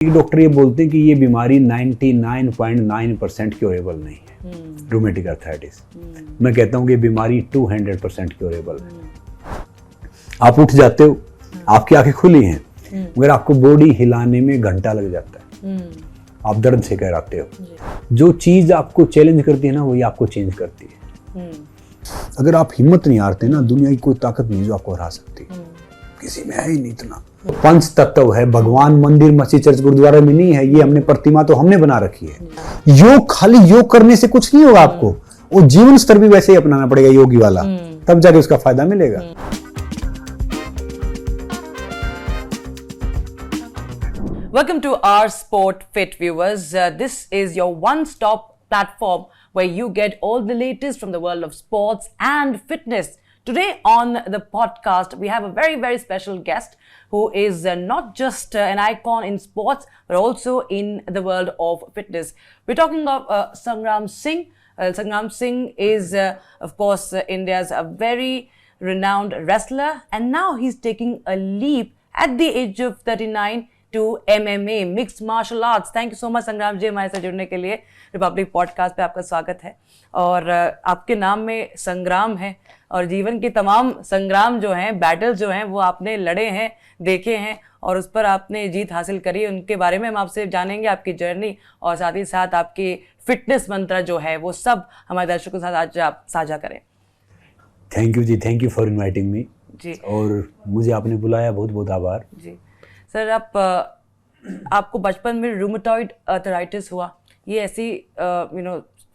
Doctor ये बोलते हैं कि ये बीमारी 99.9% क्योरेबल नहीं है, रूमेटिक अर्थराइटिस। मैं कहता हूँ कि बीमारी 200% क्योरेबल है। आप उठ जाते हो, आपकी आंखें खुली हैं, मगर आपको बॉडी हिलाने में घंटा लग जाता है, आप दर्द से कराते हो। जो चीज आपको चैलेंज करती है ना, वही आपको चेंज करती है। अगर आप हिम्मत नहीं हारते ना, दुनिया की कोई ताकत नहीं जो आपको हरा सकती, किसी में है ही नहीं इतना। पंच तत्व है, भगवान मंदिर मस्जिद चर्च गुरुद्वारा में नहीं है, ये हमने प्रतिमा तो हमने बना रखी है। योग खाली योग करने से कुछ नहीं होगा आपको, वो जीवन स्तर भी वैसे ही अपनाना पड़ेगा योगी वाला, तब जाके उसका फायदा मिलेगा। Welcome to our Sport Fit viewers. This is your one-stop platform where you get all the latest from the world of sports and fitness. Today on the podcast, we have a very, very special guest who is not just an icon in sports, but also in the world of fitness. We're talking of Sangram Singh. Sangram Singh is, of course, India's a very renowned wrestler, and now he's taking a leap at the age of 39 to MMA, mixed martial arts. Thank you so much संग्राम जी हमारे साथ जुड़ने के लिए। Republic podcast पे आपका स्वागत है। और आपके नाम में संग्राम है, और जीवन के तमाम संग्राम जो हैं, बैटल जो हैं, वो आपने लड़े हैं, देखे हैं, और उस पर आपने जीत हासिल करी। उनके बारे में हम आपसे जानेंगे, आपकी जर्नी, और साथ ही साथ आपकी फिटनेस मंत्र जो है वो सब हमारे दर्शकों के साथ आज आप साझा करें। थैंक यू जी, thank you for inviting me जी, और मुझे आपने बुलाया, बहुत बहुत आभार जी। सर, आपको बचपन में रूमेटॉइड अर्थराइटिस हुआ। ये ऐसी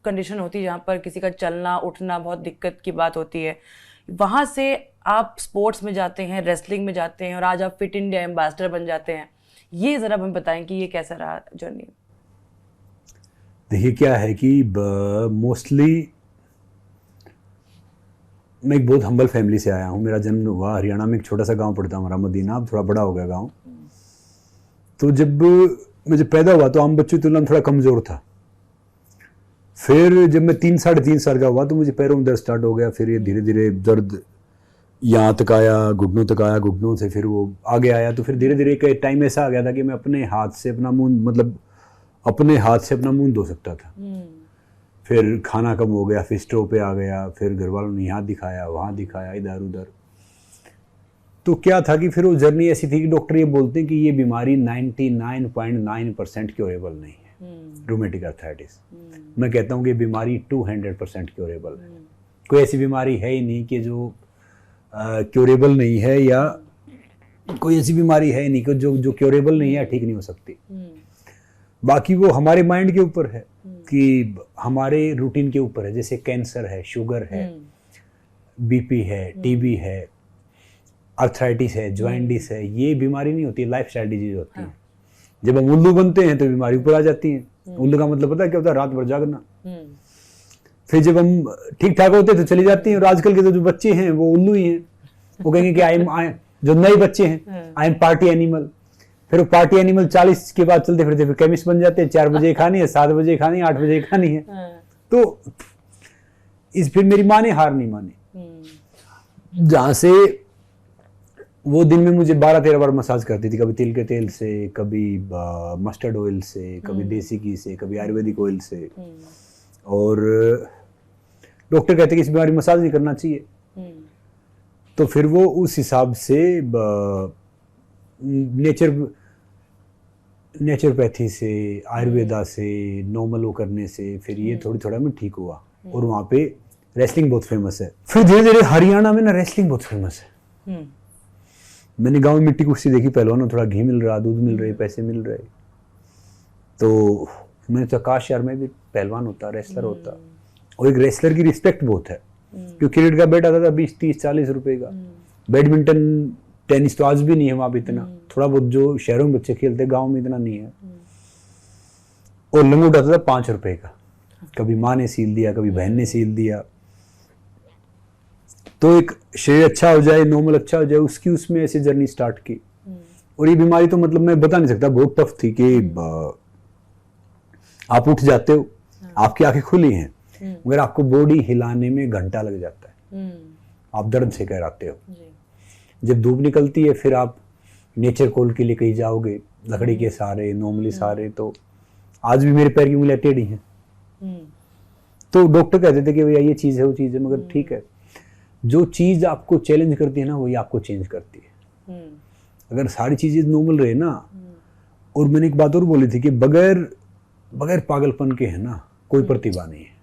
कंडीशन होती है जहाँ पर किसी का चलना उठना बहुत दिक्कत की बात होती है। वहाँ से आप स्पोर्ट्स में जाते हैं, रेसलिंग में जाते हैं, और आज आप फिट इंडिया एम्बेसडर बन जाते हैं। ये ज़रा हमें बताएं कि ये कैसा रहा जर्नी। देखिए, क्या है कि मोस्टली मैं एक बहुत हम्बल फैमिली से आया हूँ। मेरा जन्म हुआ हरियाणा में, एक छोटा सा गांव पड़ता हमारा मदीना, अब थोड़ा बड़ा हो गया गांव। तो जब मैं पैदा हुआ तो आम बच्चों की तुलना में थोड़ा कमज़ोर था। फिर जब मैं 3-3.5 साल का हुआ तो मुझे पैरों में दर्द स्टार्ट हो गया। फिर ये धीरे धीरे दर्द यहाँ तक आया, घुटनों तक आया, घुटनों से फिर वो आगे आया। तो फिर धीरे धीरे एक टाइम ऐसा आ गया था कि मैं अपने हाथ से अपना मुंह धो सकता था। फिर खाना कम हो गया, फिर स्टोव पे आ गया, फिर घर वालों ने यहाँ दिखाया, वहाँ दिखाया, इधर उधर। तो क्या था कि फिर वो जर्नी ऐसी थी कि डॉक्टर ये बोलते हैं कि ये बीमारी 99.9% क्योरेबल नहीं है, रूमेटिक अर्थराइटिस। मैं कहता हूँ कि बीमारी 200% क्योरेबल है। कोई ऐसी बीमारी है ही नहीं कि जो क्योरेबल नहीं है, या कोई ऐसी बीमारी है ही नहीं कि जो क्योरेबल नहीं है, ठीक नहीं हो सकती। बाकी वो हमारे माइंड के ऊपर है, कि हमारे रूटीन के ऊपर है। जैसे कैंसर है, शुगर है, बीपी है, टीबी है, अर्थराइटिस है, जॉइंटिस है, ये बीमारी नहीं होती, लाइफस्टाइल डिजीज होती है। जब हम उल्लू बनते हैं तो बीमारी ऊपर आ जाती है। उल्लू का मतलब पता है क्या होता है? रात भर जागना। फिर जब हम ठीक ठाक होते हैं तो चली जाती हैं। और आजकल के जो बच्चे हैं वो उल्लू ही हैं। वो कहेंगे कि जो नए बच्चे हैं, आई एम पार्टी एनिमल। फिर वो पार्टी एनिमल 40 के बाद चलते फिरते फिर केमिस्ट बन जाते हैं। 4 बजे खानी है, 7 बजे खानी है, 8 बजे खानी है। तो फिर मेरी माँ ने हार नहीं मानी, जहाँ से वो दिन में मुझे 12-13 बार मसाज करती थी। कभी तिल के तेल से, कभी मस्टर्ड ऑयल से, कभी देसी घी से, कभी आयुर्वेदिक ऑयल से। और डॉक्टर कहते कि इस बीमारी मसाज नहीं करना चाहिए। तो फिर वो उस हिसाब से नेचुरोपैथी से, आयुर्वेदा से, नॉर्मल वो करने से फिर ये थोड़ा मैं ठीक हुआ। और वहाँ पे रेसलिंग बहुत फेमस है। फिर धीरे धीरे हरियाणा में ना रेसलिंग बहुत फेमस है। मैंने गांव में मिट्टी कुश्ती देखी, पहलवानों थोड़ा घी मिल रहा, दूध मिल रहे, पैसे मिल रहे। तो मैंने तो काश यार मैं भी पहलवान होता, रेसलर होता। और एक रेसलर की रिस्पेक्ट बहुत है, क्योंकि क्रिकेट का बैट आता था 20-30-40 रुपए का। बैडमिंटन, टेनिस तो आज भी नहीं है वहाँ पे इतना। थोड़ा बहुत जो शहरों में बच्चे खेलते, गाँव में इतना नहीं है। और लंगोट आता था 5 रुपए का। कभी माँ ने सील दिया, कभी बहन ने सील दिया। तो एक शरीर अच्छा हो जाए, नॉर्मल अच्छा हो जाए, उसमें ऐसी जर्नी स्टार्ट की। और ये बीमारी तो मतलब मैं बता नहीं सकता, बहुत टफ थी। कि आप उठ जाते हो, आपकी आंखें खुली हैं, मगर आपको बॉडी हिलाने में घंटा लग जाता है, आप दर्द से कराते हो। जब धूप निकलती है फिर आप नेचर कॉल के लिए कहीं जाओगे लकड़ी के सहारे, नॉर्मली सहारे, तो आज भी मेरे पैर की उंगलियां टेढ़ी हैं। तो डॉक्टर कहते थे कि भैया ये चीज़ है, वो चीज़ है, मगर ठीक है, जो चीज़ आपको चैलेंज करती है ना वही आपको चेंज करती है। अगर सारी चीज़ें नॉर्मल रहे ना, और मैंने एक बात और बोली थी कि बगैर पागलपन के है ना कोई प्रतिभा नहीं है।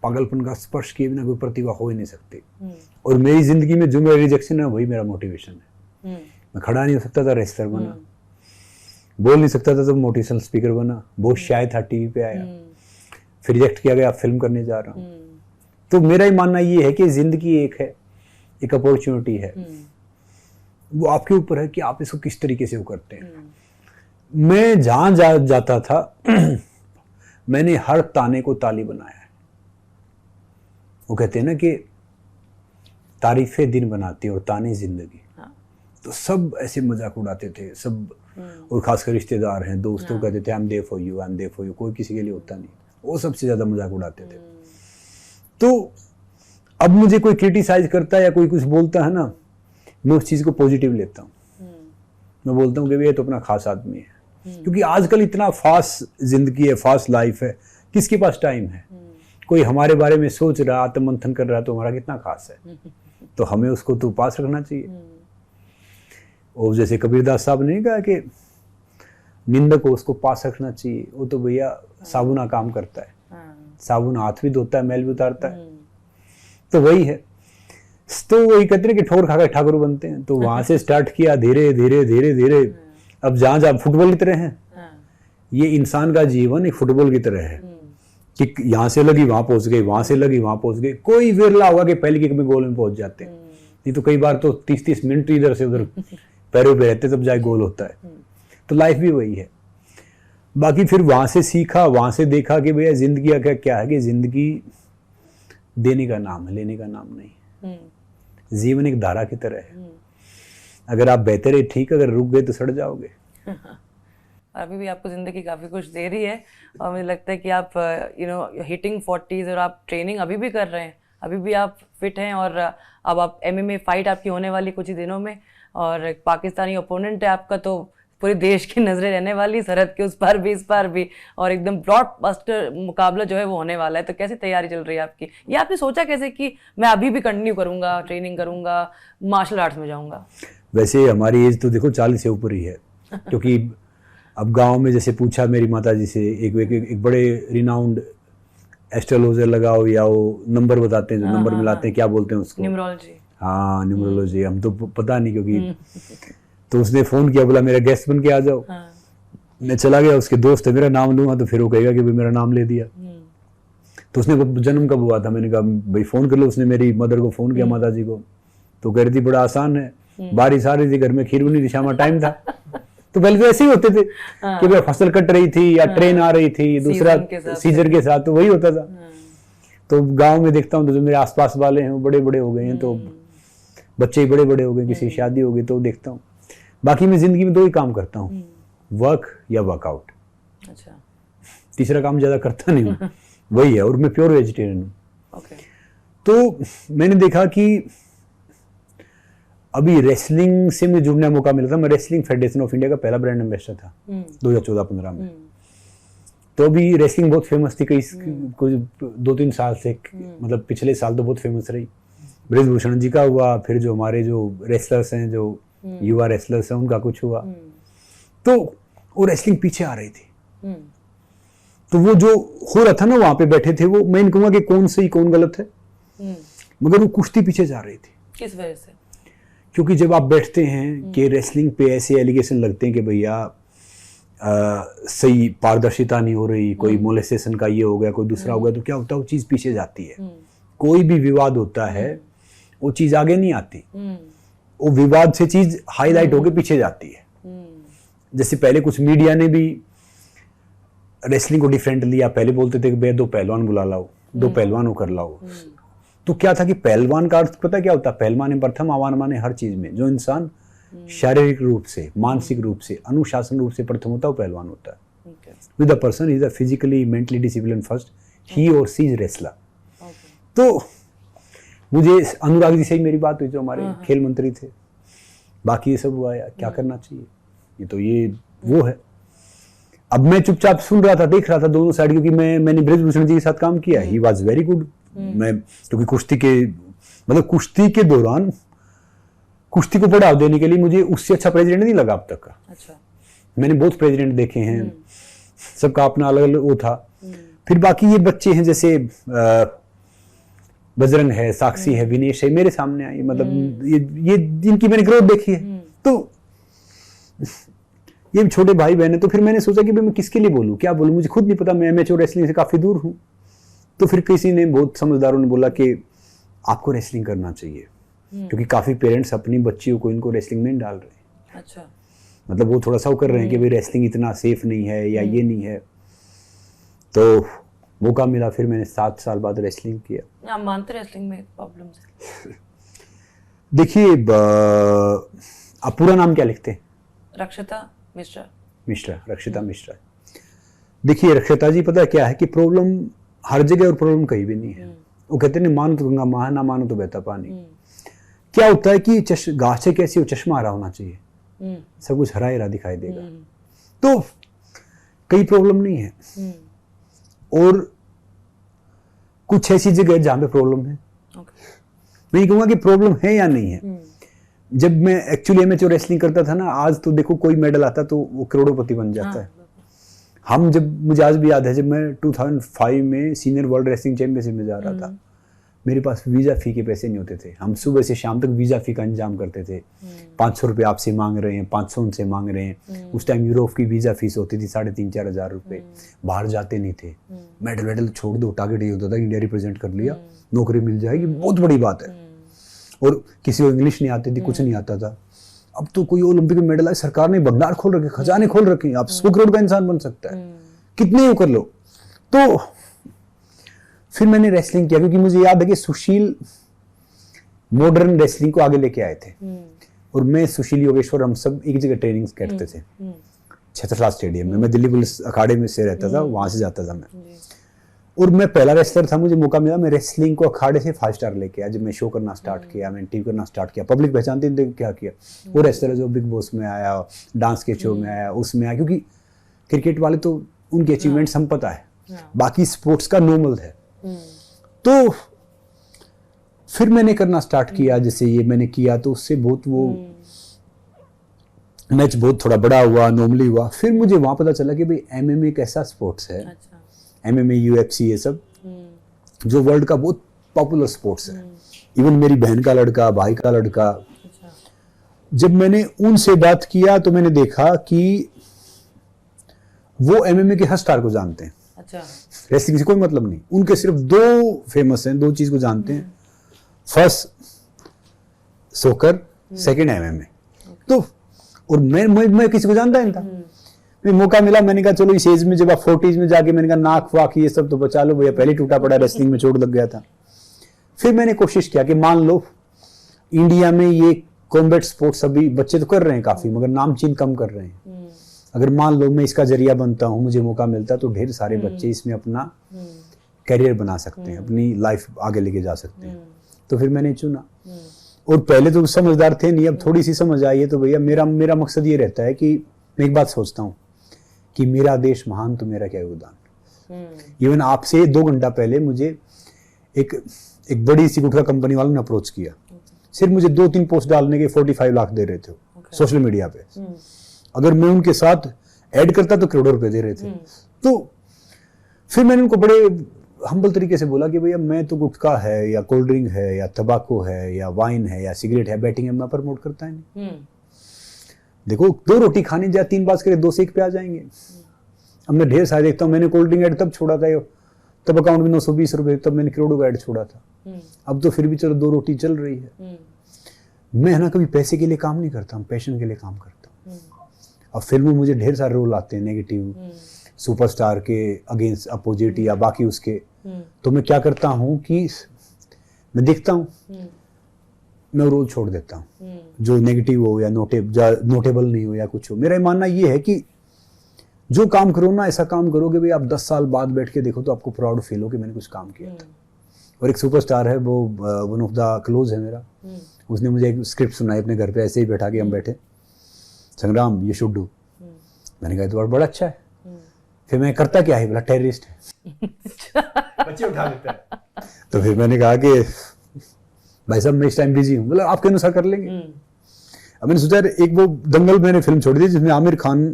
पागलपन का स्पर्श किए बिना कोई प्रतिभा हो ही नहीं सकती। और मेरी जिंदगी में जो मेरा रिजेक्शन है वही मेरा मोटिवेशन है। मैं खड़ा नहीं हो सकता था, रेसलर बना। बोल नहीं सकता था तो मोटिवेशनल स्पीकर बना। बहुत शाय था, टीवी पे आया, फिर रिजेक्ट किया गया, फिल्म करने जा रहा हूँ। तो मेरा ही मानना ये है कि जिंदगी एक है, एक अपॉर्चुनिटी है, वो आपके ऊपर है कि आप इसको किस तरीके से वो करते हैं। मैं जहां जाता था मैंने हर ताने को ताली बनाया है। वो कहते हैं ना कि तारीफें दिन बनाती है और ताने जिंदगी। तो सब ऐसे मजाक उड़ाते थे सब, और खासकर रिश्तेदार हैं, दोस्तों कहते थे I am there for you, I am there for you. कोई किसी के लिए होता नहीं, वो सबसे ज्यादा मजाक उड़ाते थे। तो अब मुझे कोई क्रिटिसाइज करता है या कोई कुछ बोलता है ना, मैं उस चीज को पॉजिटिव लेता हूँ। मैं बोलता हूँ कि ये तो अपना खास आदमी है, क्योंकि आजकल इतना फास्ट जिंदगी है, फास्ट लाइफ है, किसके पास टाइम है। कोई हमारे बारे में सोच रहा, आत्ममंथन कर रहा, तो हमारा कितना खास है, तो हमें उसको तो पास रखना चाहिए। और जैसे कबीरदास साहब ने कहा कि निंदक को उसको पास रखना चाहिए, वो तो भैया साबुना काम करता है, साबुन हाथ भी धोता है, मैल भी उतारता है। तो वही है। तो वही कहते हैं कि ठोर खाकर ठाकुर बनते हैं। तो वहां से स्टार्ट किया, धीरे धीरे धीरे धीरे अब जहां फुटबॉल की तरह है। ये इंसान का जीवन एक फुटबॉल की तरह है कि यहाँ से लगी वहां पहुंच गई, वहां से लगी वहां पहुंच गई। कोई विरला होगा कि पहली किक में गोल में पहुंच जाते हैं, नहीं तो कई बार तो 30-30 मिनट इधर से उधर पैरों पे रहते तब जाके गोल होता है। तो लाइफ भी वही है। बाकी फिर वहां से सीखा, वहां से देखा कि भैया जिंदगी का क्या है कि जिंदगी देने का नाम है, लेने का नाम नहीं। जीवन एक धारा की तरह है, अगर आप बेहतर है ठीक, अगर रुक गए तो सड़ जाओगे। अभी भी आपको जिंदगी काफी कुछ दे रही है, और मुझे लगता है कि आप हिटिंग 40s और आप ट्रेनिंग अभी भी कर रहे हैं, अभी भी आप फिट हैं। और अब आप MMA फाइट आपकी होने वाली कुछ ही दिनों में, और एक पाकिस्तानी ओपोनेंट है आपका, तो पूरे देश की नजरें रहने वाली, सरहद के उस पार भी इस पार भी, और एकदम ब्रॉडबस्टर मुकाबला जो है वो होने वाला है। तो कैसी तैयारी चल रही है आपकी? ये आपने सोचा कैसे कि मैं अभी भी कंटिन्यू करूंगा, ट्रेनिंग करूंगा, मार्शल आर्ट्स में जाऊंगा? वैसे हमारी एज तो देखो 40 से ऊपर ही है, क्योंकि अब गांव में जैसे पूछा मेरी माता जी से, एक बड़े रिनाउंड एस्ट्रोलॉजर लगाओ या वो नंबर बताते हैं, जो नंबर मिलाते हैं, क्या बोलते हैं उसको? न्यूमरोलॉजी। हाँ, न्यूमरोलॉजी। हम तो पता नहीं, क्योंकि तो उसने फोन किया, बोला मेरा गेस्ट बन के आ जाओ। मैं चला गया, उसके दोस्त है, मेरा नाम लूंगा तो फिर वो कहेगा कि भाई मेरा नाम ले दिया। तो उसने जन्म कब हुआ था, मैंने कहा भाई फोन कर लो। उसने मेरी मदर को फोन किया, माता जी को, तो कह रही थी बड़ा आसान है, बारिश आ रही थी, घर में खीर बनी थी, शाम टाइम था। तो पहले तो ऐसे ही होते थे कि भाई फसल कट रही थी या ट्रेन आ रही थी, दूसरा सीजन के साथ, तो वही होता था। तो गांव में देखता हूँ तो जो मेरे आसपास वाले हैं वो बड़े बड़े हो गए हैं, तो बच्चे बड़े बड़े हो गए, किसी की शादी हो गई, तो देखता हूँ। बाकी मैं जिंदगी में 2 ही काम करता हूँ, वर्क या वर्कआउट। अच्छा। तीसरा काम ज्यादा करता नहीं हूँ, वही है। और मैं प्योर वेजिटेरियन हूँ। तो मैंने देखा कि अभी रेसलिंग से मुझे जुड़ने का मौका मिला था। मैं रेसलिंग फेडरेशन ऑफ इंडिया का पहला ब्रांड एम्बेसडर था 2014-15 में। तो अभी रेसलिंग बहुत फेमस थी, कुछ 2-3 साल से, मतलब पिछले साल तो बहुत फेमस रही। ब्रिजभूषण जी का हुआ, फिर जो हमारे जो रेसलर्स हैं, जो युवा रेसलर्स हैं, उनका कुछ हुआ। तो वो रेसलिंग पीछे आ रही थी। तो वो जो हो रहा था ना, वहां पे बैठे थे वो, मैं नहीं कहूंगा कि कौन सही कौन गलत है, मगर वो कुश्ती पीछे जा रही थी। किस वजह से? क्योंकि जब आप बैठते हैं कि रेसलिंग पे ऐसे एलिगेशन लगते हैं कि भैया सही पारदर्शिता नहीं हो रही, कोई मोलेस्टेशन का ये हो गया, कोई दूसरा हो गया, तो क्या होता है वो चीज़ पीछे जाती है। कोई भी विवाद होता है वो चीज़ आगे नहीं आती, वो विवाद से चीज़ हाईलाइट होकर पीछे जाती है। जैसे पहले कुछ मीडिया ने भी रेसलिंग को डिफरेंट लिया, पहले बोलते थे कि भैया 2 पहलवान बुला लाओ, 2 पहलवानों कर लाओ। तो क्या था कि पहलवान का अर्थ पता क्या होता है? पहलवान प्रथम, आवान माने हर चीज में। जो इंसान शारीरिक रूप से, मानसिक रूप से, अनुशासन रूप से प्रथम होता है वो पहलवान होता है। With the person is physically mentally discipline first, he और सी इज रेसलर। तो मुझे अनुराग जी से ही मेरी बात हुई, जो हमारे खेल मंत्री थे। बाकी ये सब हुआ यार, क्या करना चाहिए, ये वो है। अब मैं चुपचाप सुन रहा था, देख रहा था दोनों साइड, क्योंकि मैंने बृजभूषण जी के साथ काम किया, ही वाज वेरी गुड। मैं क्योंकि कुश्ती के दौरान कुश्ती को बढ़ावा देने के लिए मुझे उससे अच्छा प्रेसिडेंट नहीं लगा अब तक का। अच्छा। मैंने बहुत प्रेसिडेंट देखे हैं, सबका अपना अलग अलग वो था। फिर बाकी ये बच्चे हैं जैसे बजरंग है, साक्षी है, विनेश है, मेरे सामने आई, मतलब ये जिनकी मैंने ग्रोथ देखी है। तो ये छोटे भाई बहन है, तो फिर मैंने सोचा कि मैं किसके लिए बोलूं, क्या बोलूं, मुझे खुद नहीं पता, मैं एमेच्योर रेसलिंग से काफी दूर हूं। तो फिर किसी ने, बहुत समझदारों ने बोला कि आपको रेसलिंग करना चाहिए, क्योंकि काफी पेरेंट्स अपनी बच्चियों को इनको रेसलिंग में डाल रहे हैं। अच्छा। मतलब वो थोड़ा सा वो कर रहे हैं कि भाई रेसलिंग इतना सेफ नहीं है या ये नहीं है। तो मौका मिला, फिर मैंने 7 साल बाद रेसलिंग किया। आप मानते रेसलिंग में प्रॉब्लम्स है? देखिए, आप पूरा नाम क्या लिखते हैं? रक्षिता मिश्रा। रक्षिता मिश्रा। देखिए रक्षिता जी, पता है क्या है कि प्रॉब्लम हर जगह और प्रॉब्लम कहीं भी नहीं है। वो कहते हैं मानो तो गंगा माँ, ना मानो तो बहता पानी। क्या होता है कि घास से कैसी हो, चश्मा हरा होना चाहिए, सब कुछ हरा हरा दिखाई देगा। तो कई प्रॉब्लम नहीं है, और कुछ ऐसी जगह जहां पे प्रॉब्लम है। मैं कहूंगा कि प्रॉब्लम है या नहीं है। जब मैं एक्चुअली एमेच्योर रेसलिंग करता था ना, आज तो देखो कोई मेडल आता तो वो करोड़पति बन जाता है। मुझे आज भी याद है, जब मैं 2005 में सीनियर वर्ल्ड रेसलिंग चैंपियनशिप में जा रहा था, मेरे पास वीजा फी के पैसे नहीं होते थे। हम सुबह से शाम तक वीजा फी का इंतजाम करते थे। 500 रुपये आपसे मांग रहे हैं, 500 उनसे मांग रहे हैं। उस टाइम यूरोप की वीजा फीस होती थी 3,500-4 हज़ार रुपये। बाहर जाते नहीं थे। मेडल छोड़ दो, टारगेट ये होता था इंडिया रिप्रेजेंट कर लिया, नौकरी मिल जाएगी, बहुत बड़ी बात है। और किसी को इंग्लिश नहीं आती थी, कुछ नहीं आता था। अब तो कोई ओलंपिक में मेडल आए, सरकार ने भंडार खोल रखे, खजाने खोल रखे, आप 100 करोड़ का इंसान बन सकता है, कितने ही कर लो। तो फिर मैंने रेसलिंग किया, क्योंकि मुझे याद है कि सुशील मॉडर्न रेसलिंग को आगे लेके आए थे। और मैं, सुशील, योगेश्वर, हम सब एक जगह ट्रेनिंग करते थे, छत्रसाल स्टेडियम में। मैं दिल्ली पुलिस अखाड़े में से रहता था, वहां से जाता था मैं। और मैं पहला रेसलर था, मुझे मौका मिला, मैं रेसलिंग को अखाड़े से 5 स्टार लेके आया। जब मैं शो करना स्टार्ट किया, मैंने टीवी करना स्टार्ट किया, पब्लिक पहचानती थी क्या किया। वो रेसलर जो बिग बॉस में आया, डांस के शो में आया, उसमें आया, क्योंकि क्रिकेट वाले तो उनके अचीवमेंट्स हम पता है, बाकी स्पोर्ट्स का नॉर्मल है। तो फिर मैंने करना स्टार्ट किया, जैसे ये मैंने किया, तो उससे बहुत वो मैच बहुत थोड़ा बड़ा हुआ, नॉर्मली हुआ। फिर मुझे वहां पता चला कि भाई एमएमए एक ऐसा स्पोर्ट्स है, एमएमए, यूएफसी, ये सब जो वर्ल्ड का बहुत पॉपुलर स्पोर्ट्स है। इवन मेरी बहन का लड़का, भाई का लड़का। जब मैंने उनसे बात किया तो मैंने देखा कि वो एमएमए के हर स्टार को जानते हैं। रेसलिंग से कोई मतलब नहीं, उनके सिर्फ 2 फेमस हैं, 2 चीज को जानते हैं, फर्स्ट सोकर, सेकंड एमएमए। तो और मैं किसी को जानता नहीं था। मैं मौका मिला, मैंने कहा चलो इस एज में, जब आप 40s में जाके, मैंने कहा नाक वाक ये सब तो बचा लो भैया, पहले टूटा पड़ा, रेसलिंग में चोट लग गया था। फिर मैंने कोशिश किया कि मान लो इंडिया में ये कॉम्बैट स्पोर्ट्स अभी बच्चे तो कर रहे हैं काफी, मगर नामचीन कम कर रहे हैं। अगर मान लो मैं इसका जरिया बनता हूँ, मुझे मौका मिलता, तो ढेर सारे बच्चे इसमें अपना करियर बना सकते हैं, अपनी लाइफ आगे लेके जा सकते हैं। तो फिर मैंने चुना। और पहले तो समझदार थे नहीं, अब थोड़ी सी समझ आई है। तो भैया मेरा मकसद ये रहता है कि मैं एक बात सोचता हूँ कि मेरा देश महान, तो मेरा क्या योगदान। इवन आपसे 2 घंटा पहले मुझे एक बड़ी सी गुटखा कंपनी वालों ने अप्रोच किया, सिर्फ मुझे 2-3 पोस्ट डालने के 45 लाख दे रहे थे सोशल मीडिया पे। अगर मैं उनके साथ ऐड करता तो करोड़ों रुपए दे रहे थे। तो फिर मैंने उनको बड़े हम्बल तरीके से बोला कि भैया मैं तो गुटखा है या कोल्ड ड्रिंक है या तंबाकू है या वाइन है या सिगरेट है, बैटिंग है, मैं प्रमोट करता है नहीं। देखो 2 रोटी खाने जाए 3 बात करे 2 से 1 पे आ जाएंगे। अब मैं ढेर सारे देखता हूँ, मैंने कोल्ड ड्रिंक ऐड तब छोड़ा था, तब अकाउंट में 920 रुपए, तब मैंने करोड़ों का ऐड छोड़ा था। अब तो फिर भी चलो 2 रोटी चल रही है। मैं ना कभी पैसे के लिए काम नहीं करता हूँ, पैशन के लिए काम करता हूँ। अब फिल्म में मुझे ढेर सारे रोल आते हैं नेगेटिव, सुपरस्टार के अगेंस्ट, अपोजिट या बाकी उसके। तो मैं क्या करता हूँ कि मैं देखता हूँ, मैं रोल छोड़ देता हूँ, जो नेगेटिव हो या नोटेबल नहीं हो या कुछ हो। मेरा मानना ये है कि जो काम करो ना, ऐसा काम करोगे भाई आप 10 साल बाद बैठ के देखो तो आपको प्राउड फील हो कि मैंने कुछ काम किया था। और एक सुपरस्टार है वो वन ऑफ द क्लोज है मेरा, उसने मुझे एक स्क्रिप्ट सुनाई अपने घर पे ऐसे ही बैठा के हम बैठे, संग्राम ये शुड डू। मैंने कहा तो बड़ा अच्छा है। फिर मैं करता क्या है, बोला टेररिस्ट है, बच्चे उठा लेता है। तो फिर मैंने कहा कि भाई साहब मैं इस टाइम बिजी हूँ, बोला आपके अनुसार कर लेंगे। अब मैंने सोचा एक वो दंगल मैंने फिल्म छोड़ी थी जिसमें आमिर खान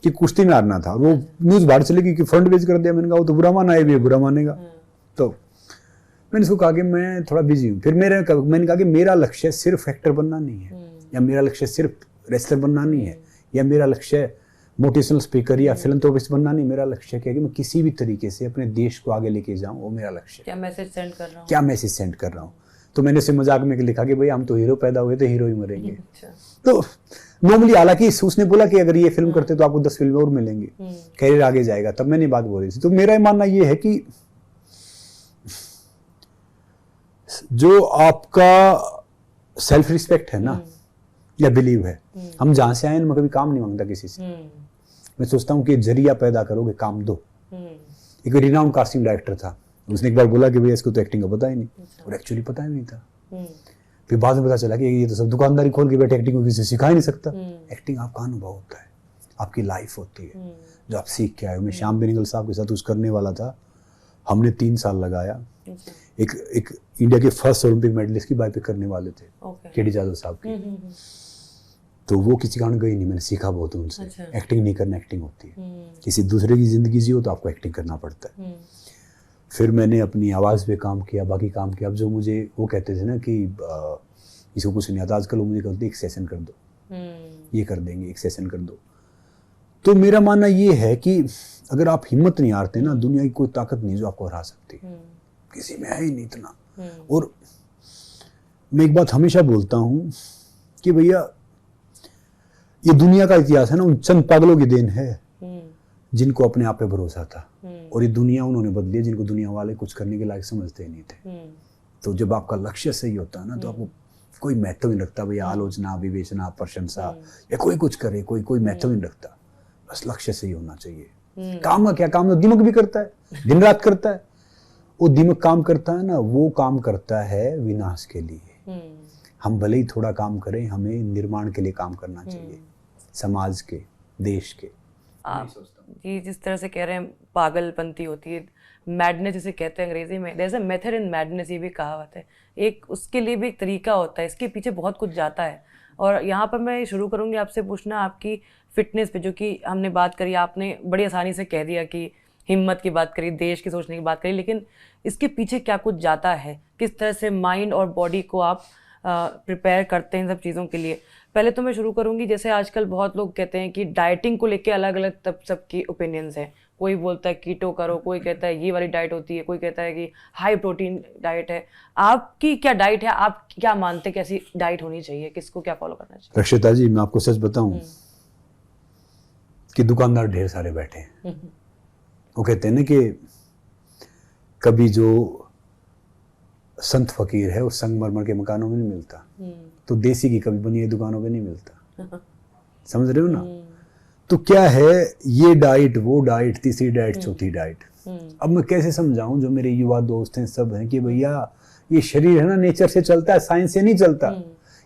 की कुश्ती में हारना था, वो न्यूज बाहर चली गई कि फ्रंट पेज कर दिया। मैंने कहा वो तो बुरा माना है, भी बुरा मानेगा। तो मैंने इसको कहा कि मैं थोड़ा बिजी हूँ। फिर मैंने कहा कि मेरा लक्ष्य सिर्फ एक्टर बनना नहीं है, या मेरा लक्ष्य सिर्फ रेसलर बनना नहीं है, या मेरा लक्ष्य मोटिवेशनल स्पीकर या फिलैंथ्रोपिस्ट बनना नहीं। मेरा लक्ष्य क्या है कि मैं किसी भी तरीके से अपने देश को आगे लेके जाऊँ, वो मेरा लक्ष्य है। क्या मैसेज सेंड कर रहा हूँ, क्या मैसेज सेंड कर रहा हूँ। तो मैंने उसे मजाक में लिखा कि भाई हम तो हीरो पैदा हुए थे, हीरो ही मरेंगे। तो नॉर्मली, हालांकि उसने बोला कि अगर ये फिल्म करते तो आपको 10 फिल्में और मिलेंगी, कैरियर आगे जाएगा, तब मैंने बात बोली थी। तो मेरा मानना ये है कि जो आपका सेल्फ रिस्पेक्ट है ना, या बिलीव है, हम जहां से आए मैं कभी काम नहीं मांगता किसी से। मैं सोचता हूँ कि जरिया पैदा करोगे, काम दो। एक रिनाउंड कास्टिंग डायरेक्टर था, उसने एक बार बोला कि भैया इसको तो एक्टिंग का पता ही नहीं, और एक्चुअली पता ही नहीं था। फिर बाद में पता चला कि ये तो सब दुकानदारी खोल के बैठे, एक्टिंग को किसी से सिखा ही नहीं सकता। एक्टिंग आपका अनुभव होता है, आपकी लाइफ होती है जो आप सीख के आए हो। मैं श्याम बेनेगल साहब के साथ कुछ करने वाला था, हमने 3 साल लगाया। एक इंडिया के फर्स्ट ओलंपिक मेडलिस्ट की बायोपिक करने वाले थे, केडी जादव साहब की। तो वो किसी कारण गई नहीं, मैंने सीखा बहुत उनसे। एक्टिंग नहीं करना, एक्टिंग होती है। किसी दूसरे की जिंदगी जियो तो आपको एक्टिंग करना पड़ता है। फिर मैंने अपनी आवाज़ पे काम किया, बाकी काम किया। अब जो मुझे वो कहते थे ना कि इसको कुछ नहीं आता, आजकल वो मुझे कहते एक सेशन कर दो, ये कर देंगे, एक सेशन कर दो। तो मेरा मानना ये है कि अगर आप हिम्मत नहीं हारते ना, दुनिया की कोई ताकत नहीं जो आपको हरा सकती, किसी में है ही नहीं इतना। और मैं एक बात हमेशा बोलता हूँ कि भैया ये दुनिया का इतिहास है ना, उन चंद पागलों की देन है जिनको अपने आप पे भरोसा था, और ये दुनिया उन्होंने बदली है जिनको दुनिया वाले कुछ करने के लायक समझते ही नहीं थे। तो जब आपका लक्ष्य सही होता है ना, तो आपको कोई महत्व नहीं रखता भैया आलोचना, विवेचना, प्रशंसा या कोई कुछ करे, कोई महत्व नहीं रखता। बस लक्ष्य सही होना चाहिए। काम का क्या, काम तो दिमाग भी करता है, दिन रात करता है। वो दिमाग काम करता है ना, वो काम करता है विनाश के लिए। हम भले ही थोड़ा काम करें, हमें निर्माण के लिए काम करना चाहिए, समाज के, देश के। आप ये जिस तरह से कह रहे हैं पागलपंती होती है, मैडनेस जिसे कहते हैं अंग्रेजी में, there is a method in madness, ये भी कहावत है। एक उसके लिए भी एक तरीका होता है, इसके पीछे बहुत कुछ जाता है। और यहाँ पर मैं शुरू करूँगी आपसे पूछना आपकी फिटनेस पे, जो कि हमने बात करी, आपने बड़ी आसानी से कह दिया कि हिम्मत की बात करी, देश की सोचने की बात करी, लेकिन इसके पीछे क्या कुछ जाता है, किस तरह से माइंड और बॉडी को आप प्रिपेयर करते हैं इन सब चीज़ों के लिए। पहले तो मैं शुरू करूंगी, जैसे आजकल बहुत लोग कहते हैं कि डाइटिंग को लेके अलग अलग तब सबकी ओपिनियंस हैं। कोई बोलता है कीटो करो, कोई कहता है ये वाली डाइट होती है, कोई कहता है कि हाई प्रोटीन डाइट है। आपकी क्या डाइट है, आप क्या मानते हैं कैसी डाइट होनी चाहिए, किसको क्या फॉलो करना चाहिए? रक्षिता जी, मैं आपको सच बताऊं कि दुकानदार ढेर सारे बैठे हैं। वो कहते हैं ना कि कभी जो संत फकीर है वो संगमरमर के मकानों में नहीं मिलता, तो देसी की कभी बनी दुकानों पे नहीं मिलता। समझ रहे हो ना? तो क्या है, ये डाइट, वो डाइट, तीसरी डाइट, चौथी डाइट। अब मैं कैसे समझाऊं जो मेरे युवा दोस्त हैं, सब हैं, कि भैया ये शरीर है ना, नेचर से चलता है, साइंस से नहीं चलता।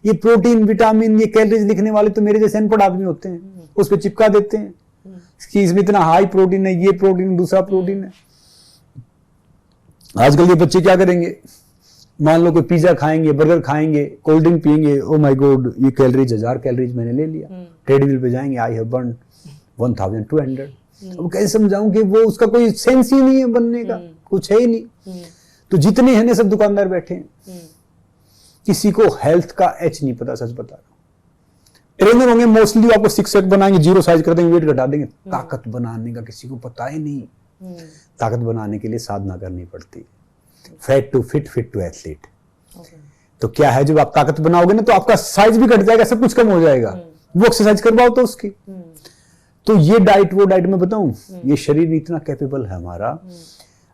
ये प्रोटीन, विटामिन, ये कैलोरीज लिखने वाले तो मेरे जैसे अनपढ़ आदमी होते हैं, उस पर चिपका देते हैं कि इसमें इतना हाई प्रोटीन है, ये प्रोटीन, दूसरा प्रोटीन है। आजकल के बच्चे क्या करेंगे, मान लो कोई पिज्जा खाएंगे, बर्गर खाएंगे, कोल्ड ड्रिंक पियेंगे, ओ माय गॉड ये कैलोरीज 1000 कैलोरीज मैंने ले लिया। ट्रेडमिल पे जाएंगे, आई हैव बर्न 1200। अब कैसे समझाऊं कि वो उसका कोई सेंस ही नहीं है बनने का, कुछ है ही नहीं। तो जितने हैं ना सब दुकानदार बैठे हैं, किसी को हेल्थ का एच नहीं पता, सच बता रहा हूं। ट्रेनर होंगे मोस्टली, आपको सिक्स पैक बनाएंगे, जीरो साइज कर देंगे, वेट घटा देंगे। ताकत बनाने का किसी को पता ही नहीं। ताकत बनाने के लिए साधना करनी पड़ती है। Fat to fit, fit to athlete. तो क्या है, जब आप ताकत बनाओगे ना तो आपका साइज भी घट जाएगा, सब कुछ कम हो जाएगा। वो एक्सरसाइज करवाओ तो उसकी। तो ये डाइट, वो डाइट मैं बताऊं, ये शरीर इतना कैपेबल है हमारा।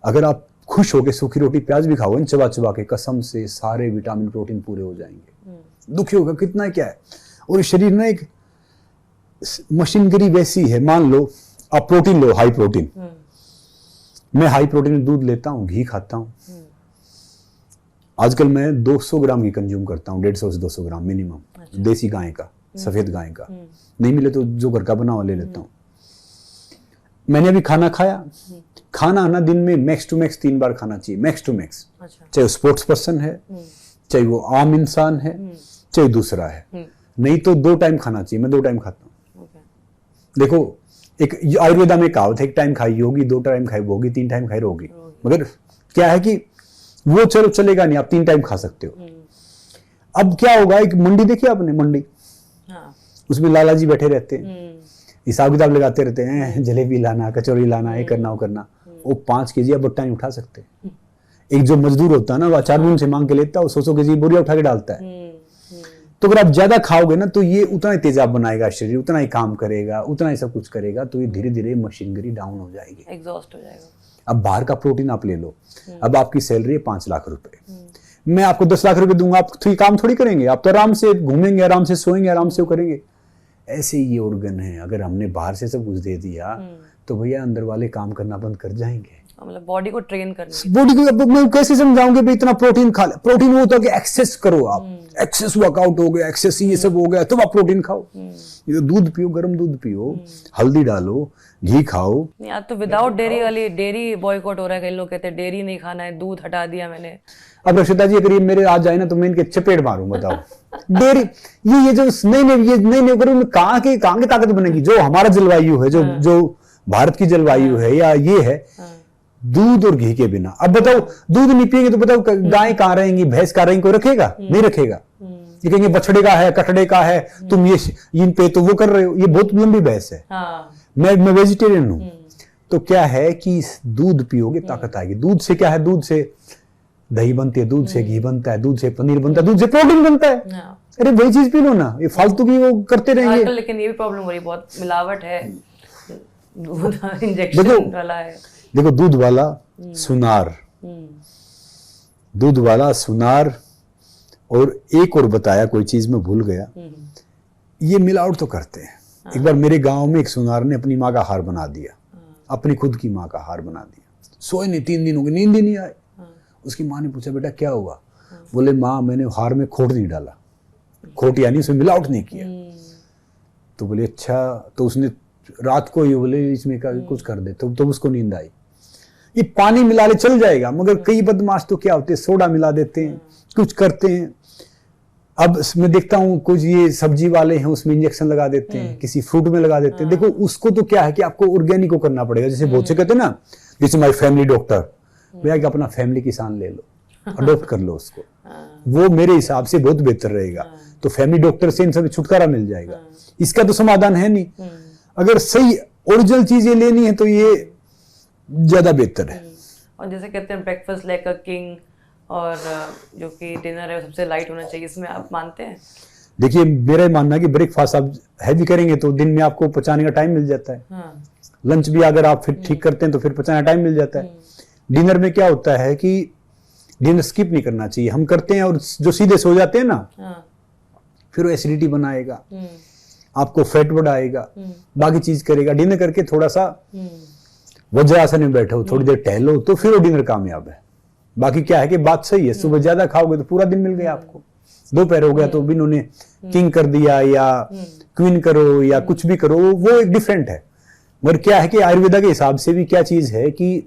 अगर आप खुश होके सूखी रोटी प्याज भी खाओगे चबा चबा के, कसम से सारे विटामिन प्रोटीन पूरे हो जाएंगे। दुखी होगा कितना क्या है। और शरीर ना एक मशीनरी वैसी है। मान लो आप प्रोटीन लो, हाई प्रोटीन, मैं हाई प्रोटीन दूध लेता हूँ, घी खाता हूँ, आजकल मैं 200 ग्राम की कंज्यूम करता हूँ, 150 से 200 ग्राम मिनिमम, देसी गाय का, सफेद गाय का। नहीं मिले तो जो घर का बना हुआ ले लेता हूँ। मैंने अभी खाना खाया, खाना ना दिन में मैक्स टू मैक्स 3 बार खाना चाहिए, मैक्स टू मैक्स। चाहे वो स्पोर्ट्स पर्सन है, चाहे वो आम इंसान है, चाहे दूसरा है। नहीं तो 2 टाइम खाना चाहिए, मैं 2 टाइम खाता हूँ। देखो एक आयुर्वेदा में कहावत है, 1 टाइम खाई योगी, 2 टाइम खाई भोगी, 3 टाइम खाई रोगी। मगर क्या है कि वो चलो चलेगा नहीं, आप 3 टाइम खा सकते हो। अब क्या होगा, एक मंडी देखी आपने, मंडी, उसमें लाला जी बैठे रहते हैं, हिसाब किताब लगाते रहते हैं, जलेबी लाना, कचौरी लाना, ये करना वो करना। वो 5 केजी बट्टा नहीं उठा सकते। एक जो मजदूर होता है ना, वो 4 दिन से मांग के लेता है, 100 केजी बोरिया उठा के डालता है। तो अगर आप ज्यादा खाओगे ना, तो ये उतना ही तेजाब बनाएगा शरीर, उतना ही काम करेगा, उतना ही सब कुछ करेगा, तो ये धीरे धीरे मशीनरी डाउन हो जाएगी, एग्जॉस्ट हो जाएगा। अब बाहर का प्रोटीन आप ले लो, अब आपकी सैलरी है 5 लाख रुपए, मैं आपको 10 लाख रुपए दूंगा, आप तो काम थोड़ी करेंगे, आप तो आराम से घूमेंगे, आराम से सोएंगे, आराम से वो करेंगे। ऐसे ही ये ऑर्गन है, अगर हमने बाहर से सब कुछ दे दिया तो भैया अंदर वाले काम करना बंद कर जाएंगे। मतलब बॉडी को ट्रेन करना, बॉडी को। अब मैं कैसे समझाऊंगे भाई, इतना प्रोटीन खा ले। प्रोटीन वो होता है कि एक्सेस करो आप, एक्सेस वर्कआउट हो गया, एक्सेस ये सब हो गया, तब आप प्रोटीन खाओ। ये दूध पियो, गर्म दूध पियो, हल्दी डालो, घी खाओ। या तो विदाउट डेयरी वाली, डेयरी बॉयकॉट हो रहा है, कई लोग कहते हैं डेयरी नहीं खाना है, दूध हटा दिया मैंने। अब रक्षिता जी अगर ये मेरे आज जाए ना, तो मैं इनके चपेट मारूं, बताओ। डेयरी ये जो नहीं करूँ, कहाँ की ताकत बनेगी? जो हमारा जलवायु है, जो भारत की जलवायु है, या ये है दूध और घी के बिना। अब बताओ, दूध नहीं पिएंगे तो बताओ गाय कहाँ रहेंगी, भैंस कहाँ रहेंगी, कोई रखेगा? नहीं रखेगा। ये कहेंगे बछड़े का है, कटड़े का है, तुम ये इन पे तो वो कर रहे हो। ये बहुत लंबी बहस है। मैं वेजिटेरियन हूं, तो क्या है कि दूध पियोगे ताकत आएगी। दूध से क्या है, दूध से दही बनती है, दूध से घी बनता है, दूध से पनीर बनता है, दूध से प्रोटीन बनता है। अरे वही चीज पी लो ना, ये फालतू की वो करते रहेंगे। लेकिन ये भी प्रॉब्लम हो रही है, बहुत मिलावट है, दूध इंजेक्शन वाला है। देखो दूध वाला सुनार, दूध वाला सुनार, और एक और बताया कोई चीज मैं भूल गया, ये मिलावट तो करते हैं। एक बार मेरे गांव में एक सुनार ने अपनी माँ का हार बना दिया, अपनी खुद की माँ का हार बना दिया। सोए नहीं, 3 दिन हो गए, नींद ही नहीं आए। उसकी माँ ने पूछा, बेटा क्या हुआ? बोले माँ मैंने हार में खोट नहीं डाला, खोट यानी उसमें मिलावट नहीं किया। तो बोले अच्छा, तो उसने रात को ही बोले इसमें कुछ कर दे, तो उसको नींद आई। ये पानी मिला ले चल जाएगा, मगर कई बदमाश तो क्या होते हैं, सोडा मिला देते हैं, कुछ करते हैं। अब मैं देखता हूँ कुछ ये सब्जी वाले हैं, उसमें इंजेक्शन लगा देते हैं, किसी फ्रूट में लगा देते हैं। देखो उसको तो क्या है कि आपको ऑर्गेनिक को करना पड़ेगा। जैसे बहुत से कहते हैं ना, जैसे माई फैमिली डॉक्टर, भैया कि अपना फैमिली किसान ले लो, अडॉप्ट कर लो उसको, वो मेरे हिसाब से बहुत बेहतर रहेगा। तो फैमिली डॉक्टर से इन सब छुटकारा मिल जाएगा। इसका तो समाधान है नहीं। अगर सही ओरिजिनल चीजें लेनी है तो ये ज्यादा बेहतर है। और जैसे कहते हैं ब्रेकफास्ट लाइक अ किंग, और जो कि डिनर है सबसे लाइट होना चाहिए, इसमें आप मानते हैं? देखिए मेरा मानना है कि ब्रेकफास्ट आप हैवी करेंगे तो दिन में आपको पचाने का टाइम मिल जाता है। लंच भी अगर आप फिर ठीक करते हैं तो फिर पचाने का टाइम मिल जाता है। डिनर में क्या होता है कि डिनर स्किप नहीं करना चाहिए, हम करते हैं और जो सीधे सो जाते हैं ना, फिर वो एसिडिटी बनाएगा, आपको फैट बढ़ाएगा, बाकी चीज करेगा। डिनर करके थोड़ा सा वज्रासन में बैठो, थोड़ी देर टहलो, तो फिर वो डिनर कामयाब है। बाकी क्या है कि बात सही है, सुबह ज्यादा खाओगे तो पूरा दिन मिल गया आपको, दोपहर हो गया तो भी उन्होंने किंग कर दिया या क्वीन करो या कुछ भी करो, वो एक डिफरेंट है। मगर क्या है कि आयुर्वेदा के हिसाब से भी क्या चीज है कि